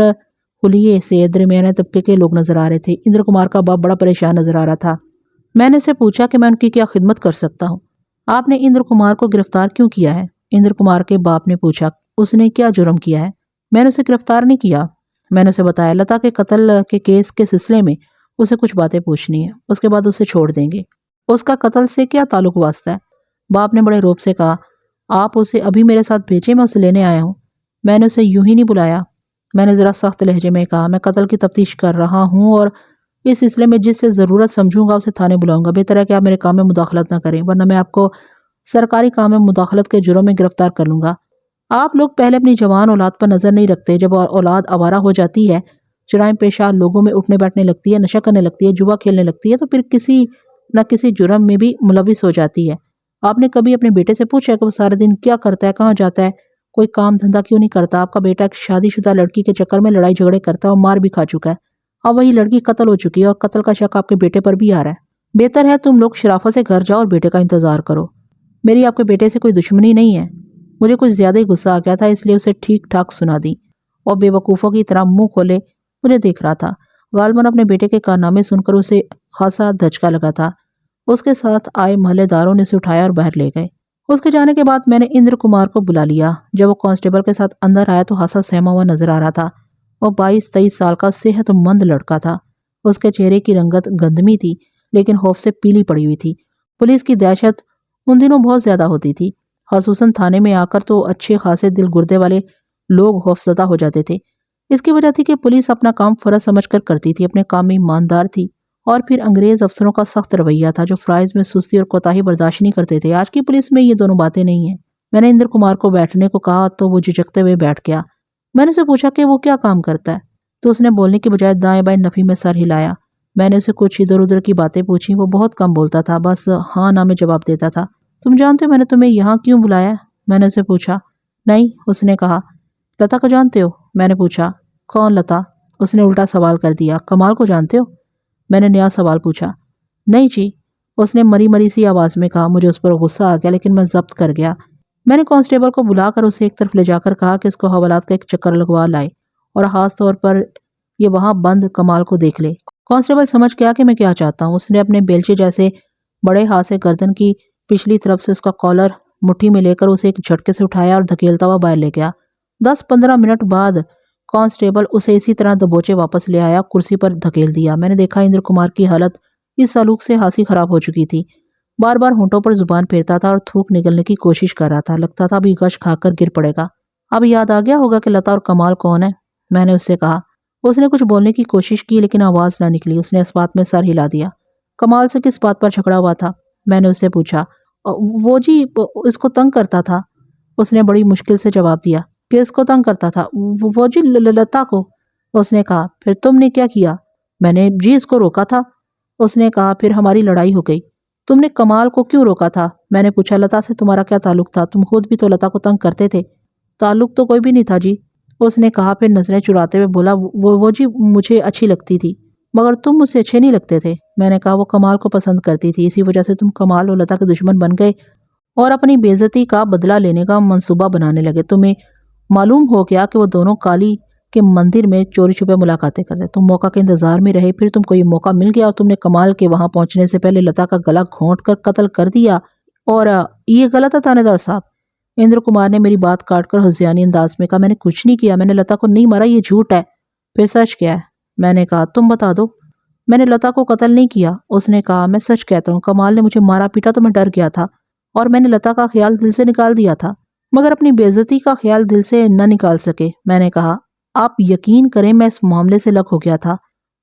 حلیے سے درمیانے طبقے کے لوگ نظر آ رہے تھے۔ اندر کمار کا باپ بڑا پریشان نظر آ رہا تھا۔ میں نے اسے پوچھا کہ میں ان کی کیا خدمت کر سکتا ہوں؟ آپ نے اندر کمار کو گرفتار کیوں کیا ہے؟ اندر کمار کے باپ نے پوچھا۔ اس نے کیا جرم کیا ہے؟ میں نے اسے گرفتار نہیں کیا، میں نے اسے بتایا لتا کے قتل کے کیس کے سلسلے میں اسے کچھ باتیں پوچھنی ہیں، اس کے بعد اسے چھوڑ دیں گے۔ اس کا قتل سے کیا تعلق واسطہ ہے؟ باپ نے بڑے روب سے کہا، آپ اسے ابھی میرے ساتھ بھیجیں، میں اسے لینے آیا ہوں۔ میں نے اسے یوں ہی نہیں بلایا، میں نے ذرا سخت لہجے میں کہا، میں قتل کی تفتیش کر رہا ہوں اور اس سلسلے میں جس سے ضرورت سمجھوں گا اسے تھانے بلاؤں گا۔ بہتر ہے کہ آپ میرے کام میں مداخلت نہ کریں، ورنہ میں آپ کو سرکاری کام میں مداخلت کے جرم میں گرفتار کر لوں گا۔ آپ لوگ پہلے اپنی جوان اولاد پر نظر نہیں رکھتے، جب اولاد آوارہ ہو جاتی ہے، جرائم پیشہ لوگوں میں اٹھنے بیٹھنے لگتی ہے، نشہ کرنے لگتی ہے، جوا کھیلنے لگتی ہے، تو پھر کسی نہ کسی جرم میں بھی ملوث ہو جاتی ہے۔ آپ نے کبھی اپنے بیٹے سے پوچھا کہ وہ سارے دن کیا کرتا ہے، کہاں جاتا ہے، کوئی کام دھندا کیوں نہیں کرتا؟ آپ کا بیٹا ایک شادی شدہ لڑکی کے چکر میں لڑائی جھگڑے کرتا ہے اور مار بھی کھا چکا ہے، اب وہی لڑکی قتل ہو چکی ہے اور قتل کا شک آپ کے بیٹے پر بھی آ رہا ہے۔ بہتر ہے تم لوگ شرافت سے گھر جاؤ اور بیٹے کا انتظار کرو۔ میری آپ کے بیٹے سے کوئی دشمنی نہیں ہے۔ مجھے کچھ زیادہ ہی غصہ آ گیا تھا، اس لیے اسے ٹھیک ٹھاک سنا دی اور بے وقوفوں کی طرح منہ کھولے مجھے دیکھ رہا تھا۔ غالباً اپنے بیٹے کے کارنامے سن کر اسے خاصا دھچکا لگا تھا۔ اس کے ساتھ آئے محلے داروں نے اسے اٹھایا اور باہر لے گئے۔ اس کے جانے کے بعد میں نے اندر کمار کو بلا لیا۔ جب وہ کانسٹیبل کے ساتھ اندر آیا تو خاصا سہما ہوا نظر آ رہا تھا۔ وہ 22-23 سال کا صحت مند لڑکا تھا۔ اس کے چہرے کی رنگت گندمی تھی، لیکن خوف سے پیلی پڑی ہوئی تھی۔ پولیس کی دہشت ان دنوں بہت زیادہ ہوتی تھی، خصوصاً تھانے میں آ کر تو اچھے خاصے دل گردے والے لوگ خوفزدہ ہو جاتے تھے۔ اس کی وجہ تھی کہ پولیس اپنا کام فرض سمجھ کر کرتی تھی، اپنے کام میں ایماندار تھی، اور پھر انگریز افسروں کا سخت رویہ تھا جو فرائض میں سستی اور کوتاہی برداشت نہیں کرتے تھے۔ آج کی پولیس میں یہ دونوں باتیں نہیں ہیں۔ میں نے اندر کمار کو بیٹھنے کو کہا تو وہ جھجکتے ہوئے بیٹھ گیا۔ میں نے اسے پوچھا کہ وہ کیا کام کرتا ہے، تو اس نے بولنے کی بجائے دائیں بائیں نفی میں سر ہلایا۔ میں نے اسے کچھ ادھر ادھر کی باتیں پوچھی، وہ بہت کم بولتا تھا، بس ہاں نہ میں جواب دیتا تھا۔ تم جانتے ہو میں نے تمہیں یہاں کیوں بلایا؟ میں نے اسے پوچھا۔ نہیں، اس نے کہا۔ لتا کو جانتے ہو؟ میں نے پوچھا۔ کون لتا؟ اس نے الٹا سوال کر دیا۔ کمال کو جانتے ہو؟ میں نے نیا سوال پوچھا۔ نہیں جی، اس نے مری مری سی آواز میں کہا۔ مجھے اس پر غصہ آ گیا، لیکن میں ضبط کر گیا۔ میں نے کانسٹیبل کو بلا کر اسے ایک طرف لے جا کر کہا کہ اس کو حوالات کا ایک چکر لگوا لائے اور خاص طور پر یہ وہاں بند کمال کو دیکھ لے۔ کانسٹیبل سمجھ گیا کہ میں کیا چاہتا ہوں۔ اس نے اپنے بیلچے جیسے بڑے ہاتھ سے گردن کی پچھلی طرف سے اس کا کالر مٹھی میں لے کر اسے ایک جھٹکے سے اٹھایا اور دھکیلتا ہوا باہر لے گیا۔ 10-15 منٹ بعد کانسٹیبل اسے اسی طرح دبوچے واپس لے آیا، کرسی پر دھکیل دیا۔ میں نے دیکھا اندر کمار کی حالت اس سلوک سے خاصی خراب ہو چکی تھی۔ بار بار ہونٹوں پر زبان پھیرتا تھا اور تھوک نگلنے کی کوشش کر رہا تھا. لگتا تھا ابھی غش کھا کر گر پڑے گا. اب یاد آ گیا ہوگا کہ لتا اور کمال کون ہے؟ میں نے اس سے کہا. اس نے کچھ بولنے کی کوشش کی لیکن آواز نہ نکلی. اس نے اس بات میں سر ہلا دیا. کمال سے کس بات پر جھگڑا ہوا تھا؟ میں نے اس سے پوچھا. وہ جی اس کو تنگ کرتا تھا. اس نے بڑی مشکل سے جواب دیا. کس کو تنگ کرتا تھا؟ وہ جی لتا کو. اس نے کہا. پھر تم نے کیا کیا؟ میں نے جی اس کو روکا تھا. اس نے کہا. پھر ہماری لڑائی ہو گئی. تم نے کمال کو کیوں روکا تھا؟ میں نے پوچھا. لتا سے تمہارا کیا تعلق تھا؟ تم خود بھی تو لتا کو تنگ کرتے تھے. تعلق تو کوئی بھی نہیں تھا جی. اس نے کہا. پھر نظریں چراتے ہوئے بولا. وہ جی مجھے اچھی لگتی تھی. مگر تم مجھ سے اچھے نہیں لگتے تھے. میں نے کہا. وہ کمال کو پسند کرتی تھی. اسی وجہ سے تم کمال اور لتا کے دشمن بن گئے اور اپنی بے عزتی کا بدلہ لینے کا منصوبہ بنانے لگے. تمہیں معلوم ہو گیا کہ وہ دونوں کالی کے مندر میں چوری چھپے ملاقاتیں کرتے. تم موقع کے انتظار میں رہے. پھر تم کو یہ موقع مل گیا اور تم نے کمال کے وہاں پہنچنے سے پہلے لتا کا گلا گھونٹ کر قتل کر دیا. اور یہ غلط ہے تھانے دار صاحب. اندر کمار نے میری بات کاٹ کر ہذیانی انداز میں کہا. میں نے کچھ نہیں کیا. میں نے لتا کو نہیں مارا. یہ جھوٹ ہے. پھر سچ کیا ہے؟ میں نے کہا. تم بتا دو. میں نے لتا کو قتل نہیں کیا. اس نے کہا. میں سچ کہتا ہوں. کمال نے مجھے مارا پیٹا تو میں ڈر گیا تھا اور میں نے لتا کا خیال دل سے نکال دیا تھا مگر اپنی بے عزتی کا خیال دل سے نہ نکال سکے. میں نے کہا. آپ یقین کریں میں اس معاملے سے لگ ہو گیا تھا.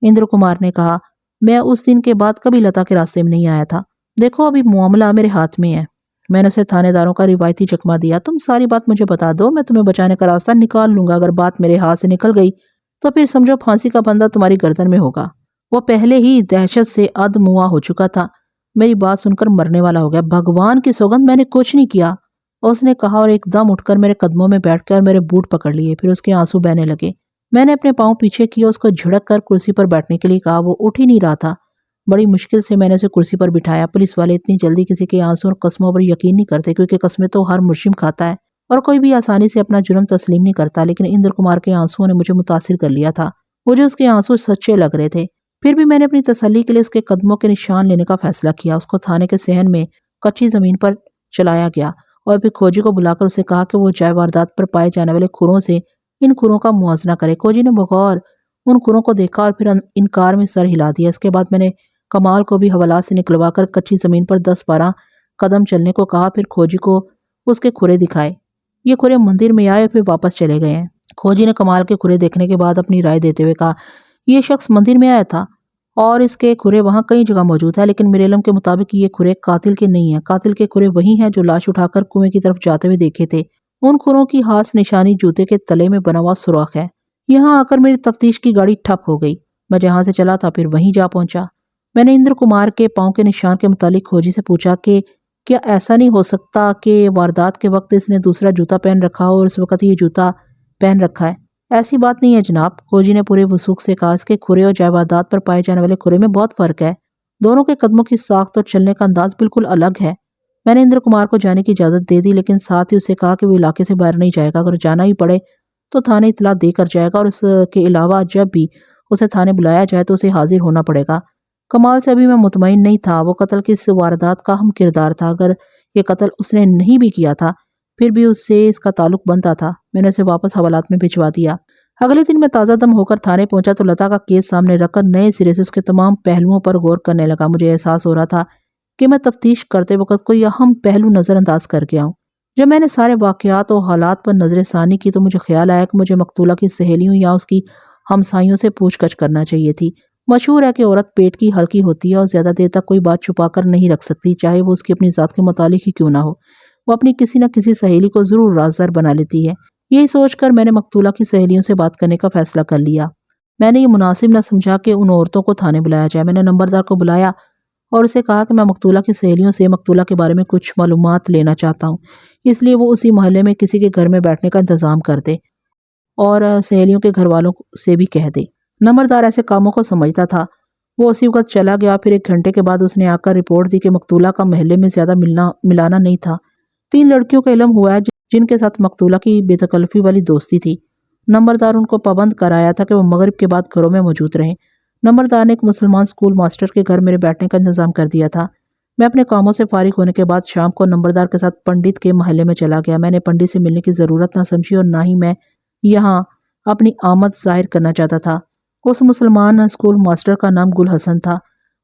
اندر کمار نے کہا. میں اس دن کے بعد کبھی لتا کے راستے میں نہیں آیا تھا. دیکھو ابھی معاملہ میرے ہاتھ میں ہے. میں نے اسے تھانے داروں کا روایتی چکمہ دیا. تم ساری بات مجھے بتا دو. میں تمہیں بچانے کا راستہ نکال لوں گا. اگر بات میرے ہاتھ سے نکل گئی تو پھر سمجھو پھانسی کا بندہ تمہاری گردن میں ہوگا. وہ پہلے ہی دہشت سے ادموا ہو چکا تھا. میری بات سن کر مرنے والا ہو گیا. بھگوان کی سوگند میں نے کچھ نہیں کیا. اس نے کہا اور ایک دم اٹھ کر میرے قدموں میں بیٹھ کر میرے بوٹ پکڑ لیے. پھر اس کے آنسو بہنے لگے. میں نے اپنے پاؤں پیچھے کیے. اس کو جھڑک کر کرسی پر بیٹھنے کے لیے کہا. وہ اٹھ ہی نہیں رہا تھا. بڑی مشکل سے میں نے اسے کرسی پر بٹھایا. پولیس والے اتنی جلدی کسی کے آنسو اور قسموں پر یقین نہیں کرتے کیونکہ قسمیں تو ہر مجرم کھاتا ہے اور کوئی بھی آسانی سے اپنا جرم تسلیم نہیں کرتا. لیکن اندر کمار کے آنسوؤں نے مجھے متاثر کر لیا تھا. مجھے اس کے آنسو سچے لگ رہے تھے. پھر بھی میں نے اپنی تسلی کے لیے اس کے قدموں کے نشان لینے کا فیصلہ کیا. اس کو تھانے کے صحن میں کچی زمین پر چلایا گیا اور پھر کھوجی کو بلا کر اسے کہا کہ وہ جائے واردات پر پائے جانے والے کھروں سے ان کھروں کا موازنہ کرے. کھوجی نے بغور ان کھروں کو دیکھا اور پھر انکار میں سر ہلا دیا. اس کے بعد میں نے کمال کو بھی حوالات سے نکلوا کر کچی زمین پر 10-12 قدم چلنے کو کہا. پھر کھوجی کو اس کے کھرے دکھائے. یہ کھرے مندر میں آئے اور پھر واپس چلے گئے ہیں. کھوجی نے کمال کے کھرے دیکھنے کے بعد اپنی رائے دیتے ہوئے کہا. یہ شخص مندر میں آیا تھا اور اس کے کھرے وہاں کئی جگہ موجود ہیں لیکن میرے علم کے مطابق یہ کھرے قاتل کے نہیں ہیں. قاتل کے کھرے وہی ہیں جو لاش اٹھا کر کنویں کی طرف جاتے ہوئے دیکھے تھے. ان کھروں کی ہاتھ نشانی جوتے کے تلے میں بنا ہوا سوراخ ہے. یہاں آ کر میری تفتیش کی گاڑی ٹھپ ہو گئی. میں جہاں سے چلا تھا پھر وہیں جا پہنچا. میں نے اندر کمار کے پاؤں کے نشان کے متعلق کھوجی سے پوچھا کہ کیا ایسا نہیں ہو سکتا کہ واردات کے وقت اس نے دوسرا جوتا پہن رکھا ہو اور اس وقت یہ جوتا پہن رکھا ہے؟ ایسی بات نہیں ہے جناب. کھوجی نے پورے وثوق سے کہا. اس کے کھرے اور جائیداد پر پائے جانے والے کھرے میں بہت فرق ہے. دونوں کے قدموں کی ساخت اور چلنے کا انداز بالکل الگ ہے. میں نے اندر کمار کو جانے کی اجازت دے دی لیکن ساتھ ہی اسے کہا کہ وہ علاقے سے باہر نہیں جائے گا. اگر جانا ہی پڑے تو تھانے اطلاع دے کر جائے گا اور اس کے علاوہ جب بھی اسے تھانے بلایا جائے تو اسے حاضر ہونا پڑے گا. کمال سے ابھی میں مطمئن نہیں تھا. وہ قتل کی اس واردات کا اہم کردار تھا. اگر یہ قتل اس نے نہیں بھی کیا تھا پھر بھی اس سے اس کا تعلق بنتا تھا. میں نے اسے واپس حوالات میں بھجوا دیا. اگلے دن میں تازہ دم ہو کر تھانے پہنچا تو لتا کا کیس سامنے رکھ کر نئے سرے سے اس کے تمام پہلوؤں پر غور کرنے لگا. مجھے احساس ہو رہا تھا کہ میں تفتیش کرتے وقت کوئی اہم پہلو نظر انداز کر گیا ہوں. جب میں نے سارے واقعات اور حالات پر نظر ثانی کی تو مجھے خیال آیا کہ مجھے مقتولہ کی سہیلیوں یا اس کی ہمسائیوں سے پوچھ گچھ کرنا چاہیے تھی. مشہور ہے کہ عورت پیٹ کی ہلکی ہوتی ہے اور زیادہ دیر تک کوئی بات چھپا کر نہیں رکھ سکتی چاہے وہ اس کی اپنی ذات کے متعلق ہی کیوں نہ ہو. وہ اپنی کسی نہ کسی سہیلی کو ضرور رازدار بنا لیتی ہے. یہی سوچ کر میں نے مقتولہ کی سہیلیوں سے بات کرنے کا فیصلہ کر لیا. میں نے یہ مناسب نہ سمجھا کہ ان عورتوں کو تھانے بلایا جائے. میں نے نمبردار کو بلایا اور اسے کہا کہ میں مقتولہ کی سہیلیوں سے مقتولہ کے بارے میں کچھ معلومات لینا چاہتا ہوں. اس لیے وہ اسی محلے میں کسی کے گھر میں بیٹھنے کا انتظام کر دے اور سہیلیوں کے گھر والوں سے بھی کہہ دے. نمبردار ایسے کاموں کو سمجھتا تھا. وہ اسی وقت چلا گیا. پھر 1 گھنٹے کے بعد اس نے آ کر رپورٹ دی کہ مقتولہ کا محلے میں زیادہ ملانا نہیں تھا. 3 لڑکیوں کا علم ہوا ہے جن کے ساتھ مقتولہ کی بے تکلفی والی دوستی تھی. نمبردار ان کو پابند کرایا تھا کہ وہ مغرب کے بعد گھروں میں موجود رہیں. نمبردار نے ایک مسلمان اسکول ماسٹر کے گھر میرے بیٹھنے کا انتظام کر دیا تھا. میں اپنے کاموں سے فارغ ہونے کے بعد شام کو نمبردار کے ساتھ پنڈت کے محلے میں چلا گیا. میں نے پنڈت سے ملنے کی ضرورت نہ سمجھی اور نہ ہی میں یہاں اپنی آمد ظاہر کرنا چاہتا تھا. اس مسلمان اسکول ماسٹر کا نام گل حسن تھا.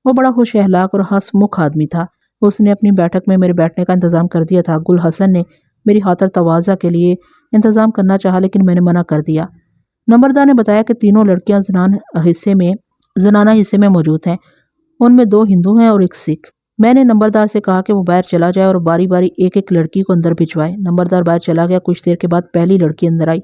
وہ بڑا خوش اخلاق اور ہنس مکھ آدمی تھا. اس نے اپنی بیٹھک میں میرے بیٹھنے کا انتظام کر دیا تھا۔ گل حسن نے میری خاطر تواضع کے لیے انتظام کرنا چاہا لیکن میں نے منع کر دیا۔ نمبردار نے بتایا کہ تینوں لڑکیاں زنانہ حصے میں موجود ہیں، ان میں 2 ہندو ہیں اور 1 سکھ۔ میں نے نمبردار سے کہا کہ وہ باہر چلا جائے اور باری باری ایک ایک لڑکی کو اندر بھجوائے۔ نمبردار باہر چلا گیا۔ کچھ دیر کے بعد پہلی لڑکی اندر آئی۔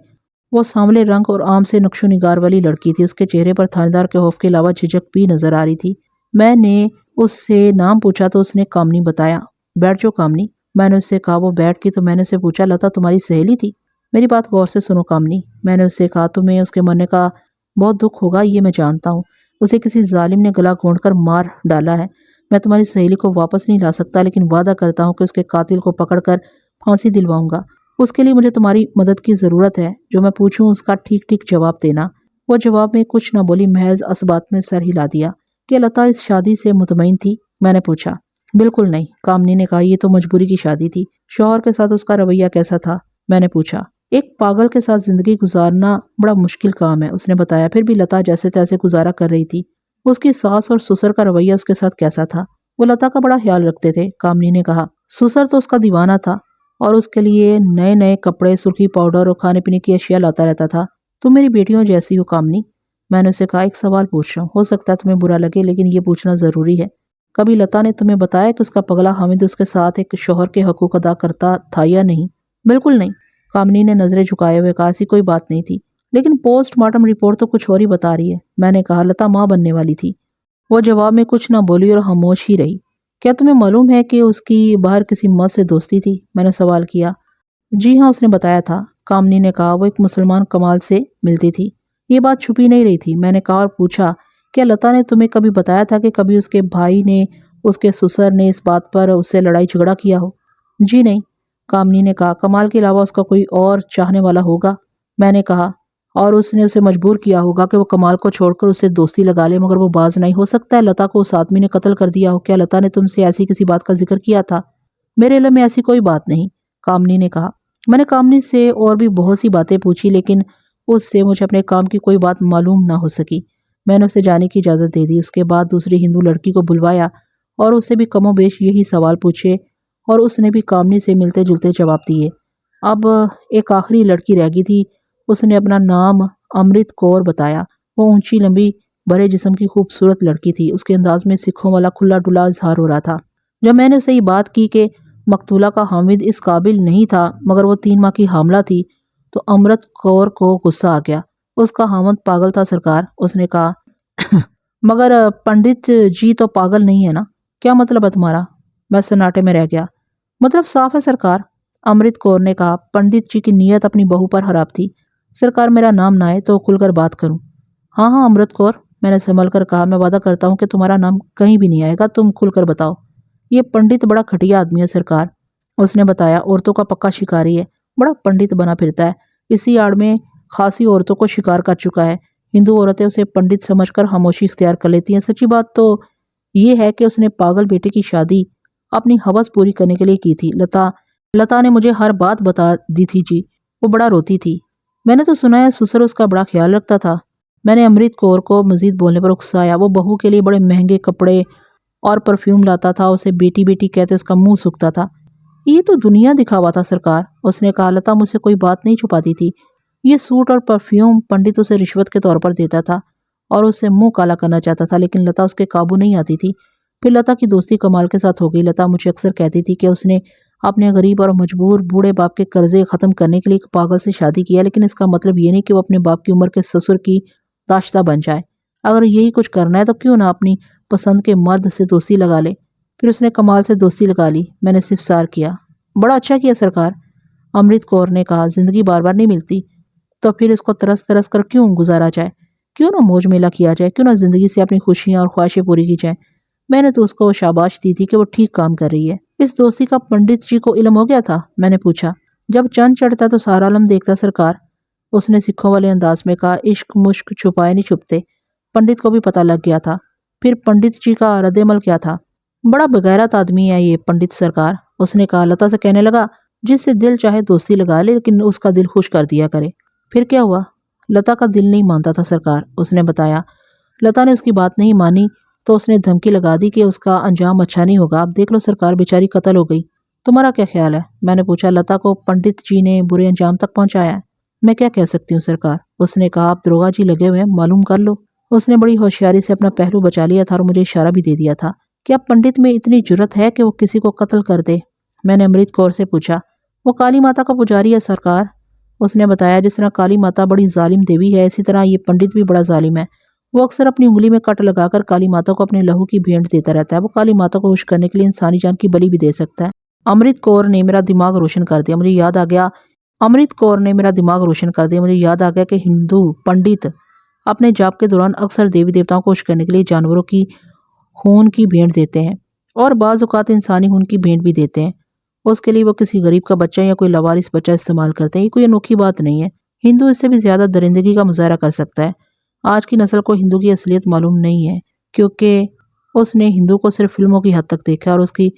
وہ سانولے رنگ اور عام سے نقش و نگار والی لڑکی تھی۔ اس کے چہرے پر تھانے دار کے خوف کے علاوہ جھجک بھی نظر آ رہی تھی۔ میں نے اس سے نام پوچھا تو اس نے کامنی بتایا۔ بیٹھ جو کامنی۔ میں نے اس سے کہا۔ وہ بیٹھ گئی تو میں نے اسے پوچھا، لتا تمہاری سہیلی تھی؟ میری بات غور سے سنو کامنی، میں نے اس سے کہا، تمہیں اس کے مرنے کا بہت دکھ ہوگا، یہ میں جانتا ہوں۔ اسے کسی ظالم نے گلا گھونٹ کر مار ڈالا ہے۔ میں تمہاری سہیلی کو واپس نہیں لا سکتا لیکن وعدہ کرتا ہوں کہ اس کے قاتل کو پکڑ کر پھانسی دلواؤں گا۔ اس کے لیے مجھے تمہاری مدد کی ضرورت ہے۔ جو میں پوچھوں اس کا ٹھیک ٹھیک جواب دینا۔ وہ جواب میں کچھ نہ بولی، محض اسبات میں سر ہلا دیا۔ کہ لتا اس شادی سے مطمئن تھی؟ میں نے پوچھا۔ بالکل نہیں، کامنی نے کہا، یہ تو مجبوری کی شادی تھی۔ شوہر کے ساتھ اس کا رویہ کیسا تھا؟ میں نے پوچھا۔ ایک پاگل کے ساتھ زندگی گزارنا بڑا مشکل کام ہے، اس نے بتایا۔ پھر بھی لتا جیسے تیسے گزارا کر رہی تھی۔ اس کی ساس اور سسر کا رویہ اس کے ساتھ کیسا تھا؟ وہ لتا کا بڑا خیال رکھتے تھے، کامنی نے کہا۔ سسر تو اس کا دیوانہ تھا اور اس کے لیے نئے نئے کپڑے، سرخی پاؤڈر اور کھانے پینے کی اشیاء لاتا رہتا تھا۔ تم میری بیٹیوں جیسی ہو کامنی۔ میں نے اسے کہا، ایک سوال پوچھ رہا ہوں، ہو سکتا ہے تمہیں برا لگے لیکن یہ پوچھنا ضروری ہے۔ کبھی لتا نے تمہیں بتایا کہ اس کا پگلا حامد اس کے ساتھ ایک شوہر کے حقوق ادا کرتا تھا یا نہیں؟ بالکل نہیں، کامنی نے نظریں جھکائے ہوئے کہا، ایسی کوئی بات نہیں تھی۔ لیکن پوسٹ مارٹم رپورٹ تو کچھ اور ہی بتا رہی ہے۔ میں نے کہا، لتا ماں بننے والی تھی۔ وہ جواب میں کچھ نہ بولی اور خاموش ہی رہی۔ کیا تمہیں معلوم ہے کہ اس کی باہر کسی مرد سے دوستی تھی؟ میں نے سوال کیا۔ جی ہاں، اس نے بتایا تھا، کامنی نے کہا، وہ ایک مسلمان کمال سے ملتی تھی۔ یہ بات چھپی نہیں رہی تھی۔ میں نے کہا اور پوچھا، کیا لتا نے تمہیں کبھی بتایا تھا کہ کبھی اس کے بھائی نے، اس کے سسر نے اس بات پر اس سے لڑائی جھگڑا کیا ہو؟ جی نہیں، کامنی نے کہا، کمال کے علاوہ اس کا کوئی اور چاہنے والا ہوگا؟ میں نے کہا، اور اس نے اسے مجبور کیا ہوگا کہ وہ کمال کو چھوڑ کر اسے دوستی لگا لے، مگر وہ باز نہیں ہو سکتا ہے لتا کو اس آدمی نے قتل کر دیا ہو۔ کیا لتا نے تم سے ایسی کسی بات کا ذکر کیا تھا؟ میرے علم میں ایسی کوئی بات نہیں، کامنی نے کہا۔ میں نے کامنی سے اور بھی بہت سی باتیں پوچھی لیکن اس سے مجھے اپنے کام کی کوئی بات معلوم نہ ہو سکی۔ میں نے اسے جانے کی اجازت دے دی۔ اس کے بعد دوسری ہندو لڑکی کو بلوایا اور اس سے بھی کم و بیش یہی سوال پوچھے اور اس نے بھی کامنی سے ملتے جلتے جواب دیے۔ اب ایک آخری لڑکی رہ گئی تھی۔ اس نے اپنا نام امرت کور بتایا۔ وہ اونچی لمبی بڑے جسم کی خوبصورت لڑکی تھی۔ اس کے انداز میں سکھوں والا کھلا ڈلا اظہار ہو رہا تھا۔ جب میں نے اسے یہ بات کی کہ مقتولہ کا حامد اس قابل نہیں تھا مگر وہ 3 ماہ کی حاملہ تھی تو امرت کور کو غصہ آ گیا۔ اس کا حامد پاگل تھا سرکار، اس نے کہا۔ مگر پنڈت جی تو پاگل نہیں ہے نا؟ کیا مطلب ہے تمہارا؟ میں سناٹے میں رہ گیا۔ مطلب صاف ہے سرکار، امرت کور نے کہا۔ پنڈت جی کی نیت اپنی بہو پر خراب تھی۔ سرکار میرا نام نہ آئے تو کھل کر بات کروں۔ ہاں ہاں امرت کور، میں نے سنبھل کر کہا، میں وعدہ کرتا ہوں کہ تمہارا نام کہیں بھی نہیں آئے گا، تم کھل کر بتاؤ۔ یہ پنڈت بڑا گھٹیا آدمی ہے سرکار، اس نے بتایا، عورتوں کا پکا شکاری ہے، بڑا پنڈت بنا پھرتا ہے، اسی آڑ میں خاصی عورتوں کو شکار کر چکا ہے۔ ہندو عورتیں اسے پنڈت سمجھ کر خاموشی اختیار کر لیتی ہیں۔ سچی بات تو یہ ہے کہ اس نے پاگل بیٹے کی شادی اپنی ہوس پوری کرنے کے لیے کی تھی۔ لتا نے مجھے ہر بات بتا دی تھی جی، وہ بڑا روتی تھی۔ میں نے تو سنا ہے سسر اس کا بڑا خیال رکھتا تھا۔ میں نے امرت کور کو مزید بولنے پر اکسایا۔ وہ بہو کے لیے بڑے مہنگے کپڑے اور پرفیوم لاتا تھا، اسے بیٹی بیٹی کہتے اس کا منہ سوکھتا تھا۔ یہ تو دنیا دکھاوا تھا سرکار، اس نے کہا۔ لتا مجھ سے کوئی بات نہیں چھپاتی تھی۔ یہ سوٹ اور پرفیوم پنڈت اسے رشوت کے طور پر دیتا تھا اور اس سے منہ کالا کرنا چاہتا تھا لیکن لتا اس کے قابو نہیں آتی تھی۔ پھر لتا کی دوستی کمال کے ساتھ ہو گئی۔ لتا مجھے اکثر کہتی تھی کہ اس نے اپنے غریب اور مجبور بوڑھے باپ کے قرضے ختم کرنے کے لیے ایک پاگل سے شادی کیا، لیکن اس کا مطلب یہ نہیں کہ وہ اپنے باپ کی عمر کے سسر کی داشتہ بن جائے۔ اگر یہی کچھ کرنا ہے تو کیوں نہ اپنی پسند کے مرد سے دوستی لگا لے۔ پھر اس نے کمال سے دوستی لگا لی۔ میں نے استفسار کیا۔ بڑا اچھا کیا سرکار، امرت کور نے کہا، زندگی بار بار نہیں ملتی تو پھر اس کو ترس ترس کر کیوں گزارا جائے، کیوں نہ موج میلہ کیا جائے، کیوں نہ زندگی سے اپنی خوشیاں اور خواہشیں پوری کی جائیں۔ میں نے تو اس کو شاباش دی تھی کہ وہ ٹھیک کام کر رہی ہے۔ اس دوستی کا پنڈت جی کو علم ہو گیا تھا؟ میں نے پوچھا۔ جب چند چڑھتا تو سارا عالم دیکھتا سرکار، اس نے سکھوں والے انداز میں کہا۔ عشق مشق چھپائے نہیں چھپتے، پنڈت کو بھی پتہ لگ گیا تھا۔ پھر پنڈت جی کا رد عمل کیا تھا؟ بڑا بغیرت آدمی ہے یہ پنڈت سرکار، اس نے کہا۔ لتا سے کہنے لگا، جس سے دل چاہے دوستی لگا لے لیکن اس کا دل خوش کر دیا کرے۔ پھر کیا ہوا؟ لتا کا دل نہیں مانتا تھا سرکار، اس نے بتایا۔ لتا نے اس کی بات نہیں مانی تو اس نے دھمکی لگا دی کہ اس کا انجام اچھا نہیں ہوگا. اب دیکھ لو سرکار، بیچاری قتل ہو گئی. تمہارا کیا خیال ہے؟ میں نے پوچھا. لتا کو پنڈت جی نے برے انجام تک پہنچایا ہے. میں کیا کہہ سکتی ہوں سرکار. اس نے کہا. آپ دروگا جی لگے ہوئے ہیں، معلوم کر لو. اس نے بڑی ہوشیاری سے اپنا پہلو بچا لیا تھا اور مجھے اشارہ بھی دے دیا تھا کہ اب پنڈت میں اتنی جرت ہے کہ وہ کسی کو قتل کر دے. میں نے امرت کور سے پوچھا. وہ کالی ماتا کا پجاری ہے سرکار. اس نے بتایا. جس طرح کالی ماتا بڑی ظالم دیوی ہے، اسی طرح یہ پنڈت بھی بڑا ظالم ہے. وہ اکثر اپنی انگلی میں کٹ لگا کر کالی ماتا کو اپنے لہو کی بھیٹ دیتا رہتا ہے. وہ کالی ماتا کو خوش کرنے کے لیے انسانی جان کی بلی بھی دے سکتا ہے. امرت کور نے میرا دماغ روشن کر دیا. مجھے یاد آ گیا کہ ہندو پنڈت اپنے جاپ کے دوران اکثر دیوی دیوتاؤں کو خوش کرنے کے لیے جانوروں کی خون کی بھیٹ دیتے ہیں اور بعض اوقات انسانی خون کی بھیٹ بھی دیتے ہیں. اس کے لیے وہ کسی غریب کا بچہ یا کوئی لاوارث بچہ استعمال کرتے ہیں. یہ کوئی انوکھی بات نہیں ہے. ہندو اس سے بھی زیادہ درندگی کا مظاہرہ کر سکتا ہے. آج کی نسل کو ہندو کی اصلیت معلوم نہیں ہے، کیونکہ اس نے ہندو کو صرف فلموں کی حد تک دیکھا اور اس کی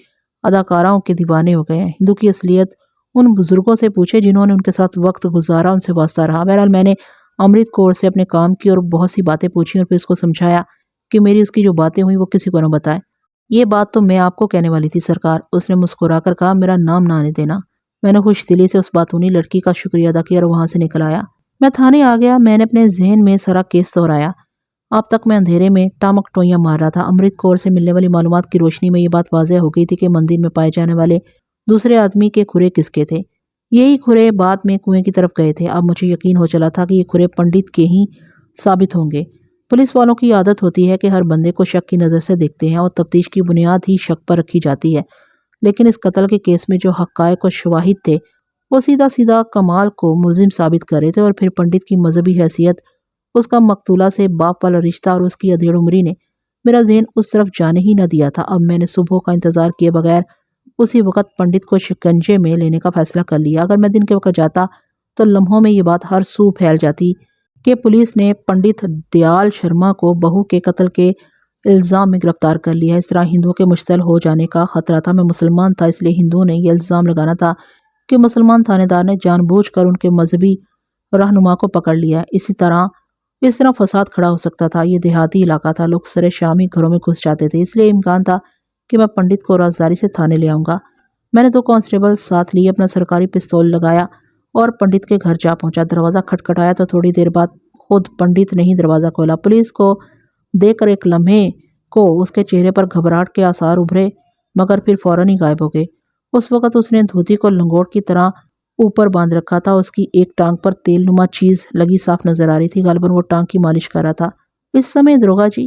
اداکاراؤں کے دیوانے ہو گئے ہیں. ہندو کی اصلیت ان بزرگوں سے پوچھے جنہوں نے ان کے ساتھ وقت گزارا، ان سے واسطہ رہا. بہرحال میں نے امرت کور سے اپنے کام کی اور بہت سی باتیں پوچھی اور پھر اس کو سمجھایا کہ میری اس کی جو باتیں ہوئی وہ کسی کو نہ بتائے. یہ بات تو میں آپ کو کہنے والی تھی سرکار. اس نے مسکرا کر کہا. میرا نام نہ آنے دینا. میں نے خوش دلی سے اس باتونی لڑکی کا شکریہ ادا کیا اور وہاں سے نکل آیا. میں تھانے آ گیا. میں نے اپنے ذہن میں سارا کیس دہرایا. اب تک میں اندھیرے میں ٹامک ٹوئیاں مار رہا تھا. امرت کور سے ملنے والی معلومات کی روشنی میں یہ بات واضح ہو گئی تھی کہ مندر میں پائے جانے والے دوسرے آدمی کے کھرے کس کے تھے. یہی کھرے بعد میں کنویں کی طرف گئے تھے. اب مجھے یقین ہو چلا تھا کہ یہ کھرے پنڈت کے ہی ثابت ہوں گے. پولیس والوں کی عادت ہوتی ہے کہ ہر بندے کو شک کی نظر سے دیکھتے ہیں اور تفتیش کی بنیاد ہی شک پر رکھی جاتی ہے. لیکن اس قتل کے کیس میں جو حقائق و شواہد تھے وہ سیدھا سیدھا کمال کو ملزم ثابت کر رہے تھے. اور پھر پنڈت کی مذہبی حیثیت، اس کا مقتولہ سے باپ والا رشتہ اور اس کی ادھیڑ عمری نے میرا ذہن اس طرف جانے ہی نہ دیا تھا. اب میں نے صبح کا انتظار کیے بغیر اسی وقت پنڈت کو شکنجے میں لینے کا فیصلہ کر لیا. اگر میں دن کے وقت جاتا تو لمحوں میں یہ بات ہر سو پھیل جاتی کہ پولیس نے پنڈت دیال شرما کو بہو کے قتل کے الزام میں گرفتار کر لیا. اس طرح ہندوؤں کے مشتعل ہو جانے کا خطرہ تھا. میں مسلمان تھا، اس لیے ہندوؤں نے یہ الزام لگانا تھا کہ مسلمان تھانے دار نے جان بوجھ کر ان کے مذہبی رہنما کو پکڑ لیا. اس طرح فساد کھڑا ہو سکتا تھا. یہ دیہاتی علاقہ تھا، لوگ سرے شام ہی گھروں میں گھس جاتے تھے، اس لیے امکان تھا کہ میں پنڈت کو رازداری سے تھانے لے آؤں گا. میں نے 2 کانسٹیبل ساتھ لیے، اپنا سرکاری پستول لگایا اور پنڈت کے گھر جا پہنچا. دروازہ کھٹکھٹایا تو تھوڑی دیر بعد خود پنڈت نے ہی دروازہ کھولا. پولیس کو دیکھ کر ایک لمحے کو اس کے چہرے پر گھبراہٹ کے آثار ابھرے، مگر پھر فوراً ہی غائب ہو گئے. اس وقت اس نے دھوتی کو لنگوٹ کی طرح اوپر باندھ رکھا تھا. اس کی ایک ٹانگ پر تیل نما چیز لگی صاف نظر آ رہی تھی. غالباً وہ ٹانگ کی مالش کر رہا تھا. اس سمے دروگا جی؟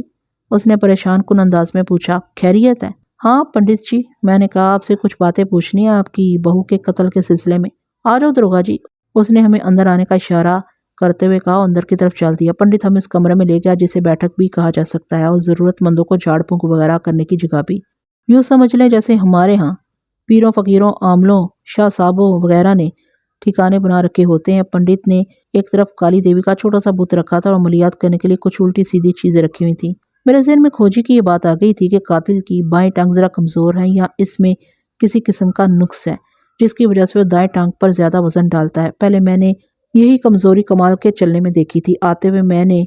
اس نے پریشان کن انداز میں پوچھا. خیریت ہے؟ ہاں پنڈت جی. میں نے کہا. آپ سے کچھ باتیں پوچھنی ہیں آپ کی بہو کے قتل کے سلسلے میں. آ جاؤ دروگا جی. اس نے ہمیں اندر آنے کا اشارہ کرتے ہوئے کہا. اندر کی طرف چل دیا. پنڈت ہمیں اس کمرے میں لے گیا جسے بیٹھک بھی کہا جا سکتا ہے اور ضرورت مندوں کو جھاڑ پھونک وغیرہ کرنے کی جگہ بھی. یوں سمجھ لیں جیسے ہمارے ہاں پیروں فقیروں عاملوں شاہ صاحبوں وغیرہ نے ٹھکانے بنا رکھے ہوتے ہیں. پنڈت نے ایک طرف کالی دیوی کا چھوٹا سا بت رکھا تھا اور عملیات کرنے کے لیے کچھ الٹی سیدھی چیزیں رکھی ہوئی تھیں. میرے ذہن میں کھوجی کی یہ بات آ گئی تھی کہ قاتل کی بائیں ٹانگ ذرا کمزور ہے یا اس میں کسی قسم کا نقص ہے جس کی وجہ سے وہ دائیں ٹانگ پر زیادہ وزن ڈالتا ہے. پہلے میں نے یہی کمزوری کمال کے چلنے میں دیکھی تھی. آتے ہوئے میں نے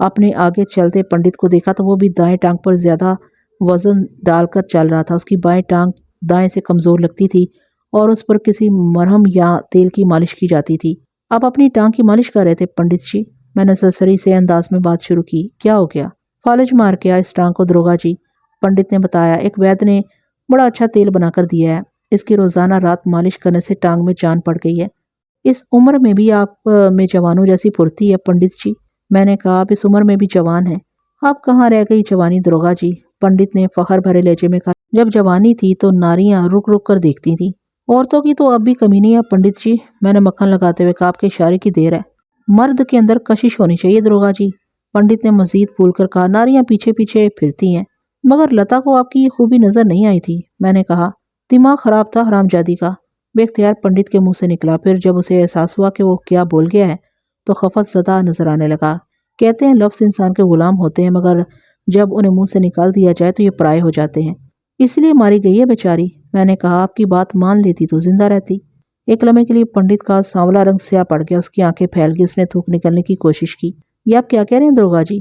اپنے آگے چلتے پنڈت کو دیکھا تو وہ بھی دائیں ٹانگ پر زیادہ وزن ڈال کر چل رہا تھا. اس کی بائیں ٹانگ دائیں سے کمزور لگتی تھی اور اس پر کسی مرہم یا تیل کی مالش کی جاتی تھی. آپ اپنی ٹانگ کی مالش کر رہے تھے پنڈت جی؟ میں نے سرسری سے انداز میں بات شروع کی. کیا ہو گیا؟ فالج مار کے اس ٹانگ کو دروگا جی. پنڈت نے بتایا. ایک وید نے بڑا اچھا تیل بنا کر دیا ہے. اس کی روزانہ رات مالش کرنے سے ٹانگ میں جان پڑ گئی ہے. اس عمر میں بھی آپ میں جوانوں جیسی پھرتی ہے پنڈت جی. میں نے کہا. آپ اس عمر میں بھی جوان ہیں. آپ کہاں رہ گئی جوانی دروگا جی؟ پنڈت نے فخر بھرے لہجے میں کہا. جب جوانی تھی تو ناریاں رک رک کر دیکھتی تھیں. عورتوں کی تو اب بھی کمی نہیں ہے پنڈت جی. میں نے مکھن لگاتے ہوئے کہا. آپ کے اشارے کی دیر ہے. مرد کے اندر کشش ہونی چاہیے دروگا جی. پنڈت نے مزید پھول کر کہا. ناریاں پیچھے پیچھے پھرتی ہیں مگر لتا کو آپ کی یہ خوبی نظر نہیں آئی تھی. میں نے کہا. دماغ خراب تھا حرام جادی کا. بے اختیار پنڈت کے منہ سے نکلا. پھر جب اسے احساس ہوا کہ وہ کیا بول گیا ہے تو خفت زدہ نظر آنے لگا. کہتے ہیں لفظ انسان کے غلام ہوتے ہیں مگر جب انہیں منہ سے نکال دیا جائے تو یہ پرائے ہو جاتے ہیں. اس لیے ماری گئی ہے بیچاری. میں نے کہا. آپ کی بات مان لیتی تو زندہ رہتی. ایک لمحے کے لیے پنڈت کا سانولا رنگ سیاہ پڑ گیا. اس کی آنکھیں پھیل گئی. اس نے تھوک نکلنے کی کوشش کی. یہ آپ کیا کہہ رہے ہیں دروگا جی؟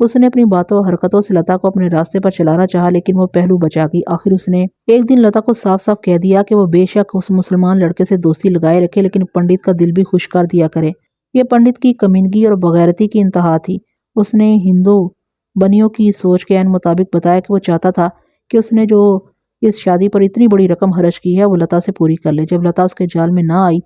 اس نے اپنی باتوں اور حرکتوں سے لتا کو اپنے راستے پر چلانا چاہا، لیکن وہ پہلو بچا گئی۔ آخر اس نے ایک دن لتا کو صاف صاف کہہ دیا کہ وہ بے شک اس مسلمان لڑکے سے دوستی لگائے رکھے، لیکن پنڈت کا دل بھی خوش کر دیا کرے۔ یہ پنڈت کی کمینگی اور بغیرتی کی انتہا تھی۔ اس نے ہندو بنیوں کی سوچ کے عین مطابق بتایا کہ وہ چاہتا تھا کہ اس نے جو اس شادی پر اتنی بڑی رقم خرچ کی ہے وہ لتا سے پوری کر لے۔ جب لتا اس کے جال میں نہ آئی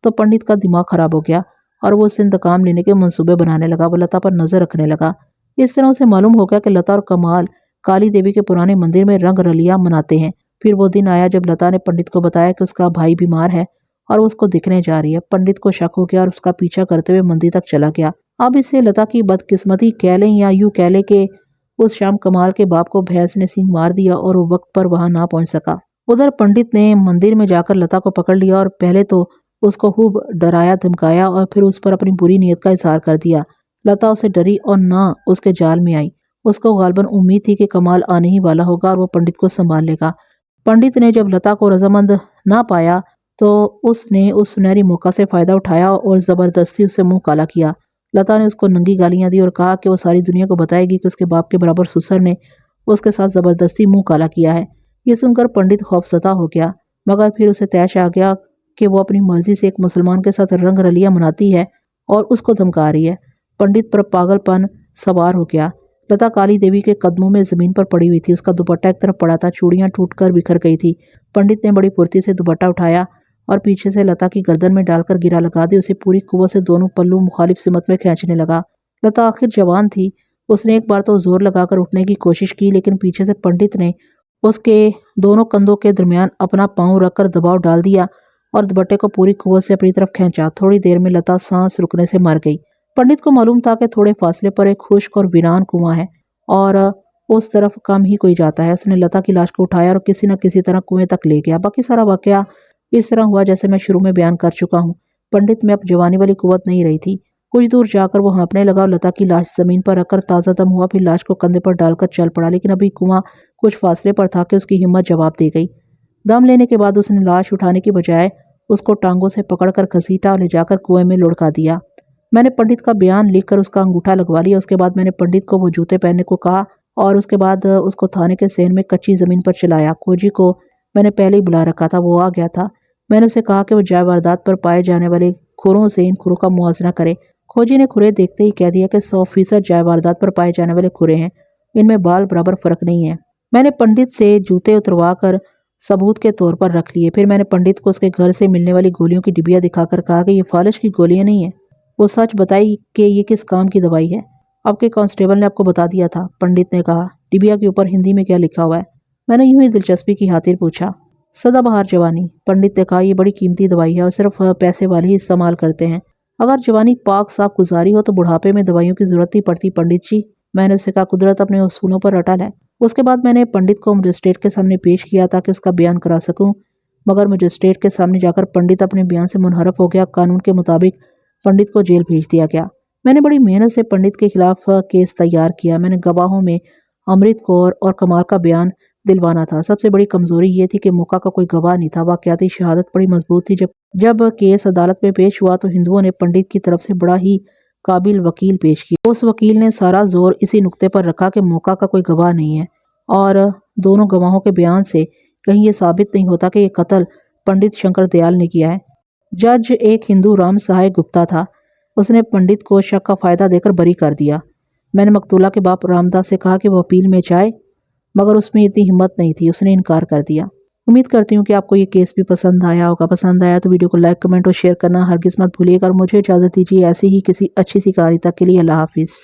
تو پنڈت کا دماغ خراب ہو گیا اور وہ اس سے انتقام لینے کے منصوبے بنانے لگا۔ وہ لتا پر نظر رکھنے لگا۔ اس طرح اسے معلوم ہو گیا کہ لتا اور کمال کالی دیوی کے پرانے مندر میں رنگ رلیاں مناتے ہیں۔ پھر وہ دن آیا جب لتا نے پنڈت کو بتایا کہ اس کا بھائی بیمار ہے اور وہ اس کو دکھنے جا رہی ہے۔ پنڈت کو شک ہو گیا اور اس کا پیچھا کرتے ہوئے مندر تک چلا گیا۔ اب اسے لتا کی بدقسمتی کہہ لیں یا یوں کہہ لیں کہ اس شام کمال کے باپ کو بھینس نے سینگ مار دیا اور وہ وقت پر وہاں نہ پہنچ سکا۔ ادھر پنڈت نے مندر میں جا کر لتا کو پکڑ لیا اور پہلے تو اس کو خوب ڈرایا دھمکایا اور پھر اس پر اپنی بری نیت کا اظہار کر دیا۔ لتا اسے ڈری اور نہ اس کے جال میں آئی۔ اس کو غالباً امید تھی کہ کمال آنے ہی والا ہوگا اور وہ پنڈت کو سنبھال لے گا۔ پنڈت نے جب لتا کو رضامند نہ پایا تو اس نے اس سنہری موقع سے فائدہ اٹھایا اور زبردستی اس سے منہ کالا کیا۔ لتا نے اس کو ننگی گالیاں دی اور کہا کہ وہ ساری دنیا کو بتائے گی کہ اس کے باپ کے برابر سسر نے اس کے ساتھ زبردستی منہ کالا کیا ہے۔ یہ سن کر پنڈت خوفزدہ ہو گیا، مگر پھر اسے طیش آ گیا کہ وہ اپنی مرضی سے ایک مسلمان کے ساتھ رنگ رلیاں مناتی ہے اور اس کو دھمکا رہی ہے۔ پنڈت پر پاگل پن سوار ہو گیا۔ لتا کالی دیوی کے قدموں میں زمین پر پڑی ہوئی تھی۔ اس کا دوپٹہ ایک طرف پڑا تھا، چوڑیاں ٹوٹ کر بکھر گئی تھی۔ پنڈت نے بڑی پھرتی سے دوپٹہ اٹھایا اور پیچھے سے لتا کی گردن میں ڈال کر گرا لگا دی۔ اسے پوری قوت سے دونوں پلو مخالف سمت میں کھینچنے لگا۔ لتا آخر جوان تھی۔ اس نے ایک بار تو زور لگا کر اٹھنے کی کوشش کی، لیکن پیچھے سے پنڈت نے اس کے دونوں کندھوں کے درمیان اپنا پاؤں رکھ کر دباؤ ڈال دیا اور دوپٹے کو پوری قوت سے اپنی طرف کھینچا۔ تھوڑی دیر میں لتا سانس رکنے سے مر گئی۔ پنڈت کو معلوم تھا کہ تھوڑے فاصلے پر ایک خشک اور ویران کنواں ہے اور اس طرف کم ہی کوئی جاتا ہے۔ اس نے لتا کی لاش کو اٹھایا اور کسی نہ کسی طرح کنویں تک لے گیا۔ باقی سارا واقعہ اس طرح ہوا جیسے میں شروع میں بیان کر چکا ہوں۔ پنڈت میں اب جوانی والی قوت نہیں رہی تھی۔ کچھ دور جا کر وہ ہانپنے لگا اور لتا کی لاش زمین پر رکھ کر تازہ دم ہوا، پھر لاش کو کندھے پر ڈال کر چل پڑا، لیکن ابھی کنواں کچھ فاصلے پر تھا کہ اس کی ہمت جواب دے گئی۔ دم لینے کے بعد اس نے لاش اٹھانے کی بجائے اس کو ٹانگوں سے پکڑ کر گھسیٹا اور لے جا کر کنویں میں لڑکا دیا۔ میں نے پنڈت کا بیان لکھ کر اس کا انگوٹھا لگوا لیا۔ اس کے بعد میں نے پنڈت کو وہ جوتے پہننے کو کہا اور اس کے بعد اس کو تھانے کے صحن میں کچی زمین پر چلایا۔ کھوجی کو میں نے پہلے ہی بلا رکھا تھا، وہ آ گیا تھا۔ میں نے اسے کہا کہ وہ جائے واردات پر پائے جانے والے کھروں سے ان کھروں کا موازنہ کرے۔ کھوجی نے کھرے دیکھتے ہی کہہ دیا کہ 100% جائے واردات پر پائے جانے والے کھرے ہیں، ان میں بال برابر فرق نہیں ہے۔ میں نے پنڈت سے جوتے اتروا کر ثبوت کے طور پر رکھ لیے۔ پھر میں نے پنڈت کو اس کے گھر سے ملنے والی گولیوں کی ڈبیا دکھا کر کہا کہ یہ فالش کی گولیاں نہیں ہیں۔ وہ سچ بتائی کہ یہ کس کام کی دوائی ہے۔ اب کے کانسٹیبل نے آپ کو بتا دیا تھا، پنڈت نے کہا۔ ڈبیا کے اوپر ہندی میں کیا لکھا ہوا ہے؟ میں نے یوں ہی دلچسپی کی خاطر پوچھا۔ سدا بہار جوانی، پنڈت نے کہا۔ یہ بڑی قیمتی دوائی ہے اور صرف پیسے والے ہی استعمال کرتے ہیں۔ اگر جوانی پاک صاف گزاری ہو تو بڑھاپے میں دوائیوں کی ضرورت نہیں پڑتی پنڈت جی۔ میں نے اسے کہا قدرت اپنے اصولوں پر اٹل ہے۔ اس کے بعد میں نے پنڈت کو مجسٹریٹ کے سامنے پیش کیا تاکہ اس کا بیان کرا سکوں، مگر مجسٹریٹ کے سامنے جا کر پنڈت اپنے بیان سے منحرف ہو گیا۔ قانون کے مطابق پنڈت کو جیل بھیج دیا گیا۔ میں نے بڑی محنت سے پنڈت کے خلاف کیس تیار کیا۔ میں نے گواہوں میں امرت کور اور کمال کا بیان دلوانا تھا۔ سب سے بڑی کمزوری یہ تھی کہ موقع کا کوئی گواہ نہیں تھا۔ واقعاتی شہادت بڑی مضبوط تھی۔ جب کیس عدالت میں پیش ہوا تو ہندوؤں نے پنڈت کی طرف سے بڑا ہی قابل وکیل پیش کیا۔ اس وکیل نے سارا زور اسی نقطے پر رکھا کہ موقع کا کوئی گواہ نہیں ہے اور دونوں گواہوں کے بیان سے کہیں یہ ثابت نہیں ہوتا کہ یہ قتل پنڈت شنکر دیال نے کیا ہے۔ جج ایک ہندو رام سہائے گپتا تھا۔ اس نے پنڈت کو شک کا فائدہ دے کر بری کر دیا۔ میں نے مقتولہ کے باپ رام داس سے کہا کہ وہ اپیل میں جائے، مگر اس میں اتنی ہمت نہیں تھی، اس نے انکار کر دیا۔ امید کرتی ہوں کہ آپ کو یہ کیس بھی پسند آیا ہوگا۔ پسند آیا تو ویڈیو کو لائک، کمنٹ اور شیئر کرنا ہرگز مت بھولیے گا اور مجھے اجازت دیجیے ایسی ہی کسی اچھی سی کہانی تک کے لیے۔ اللہ حافظ۔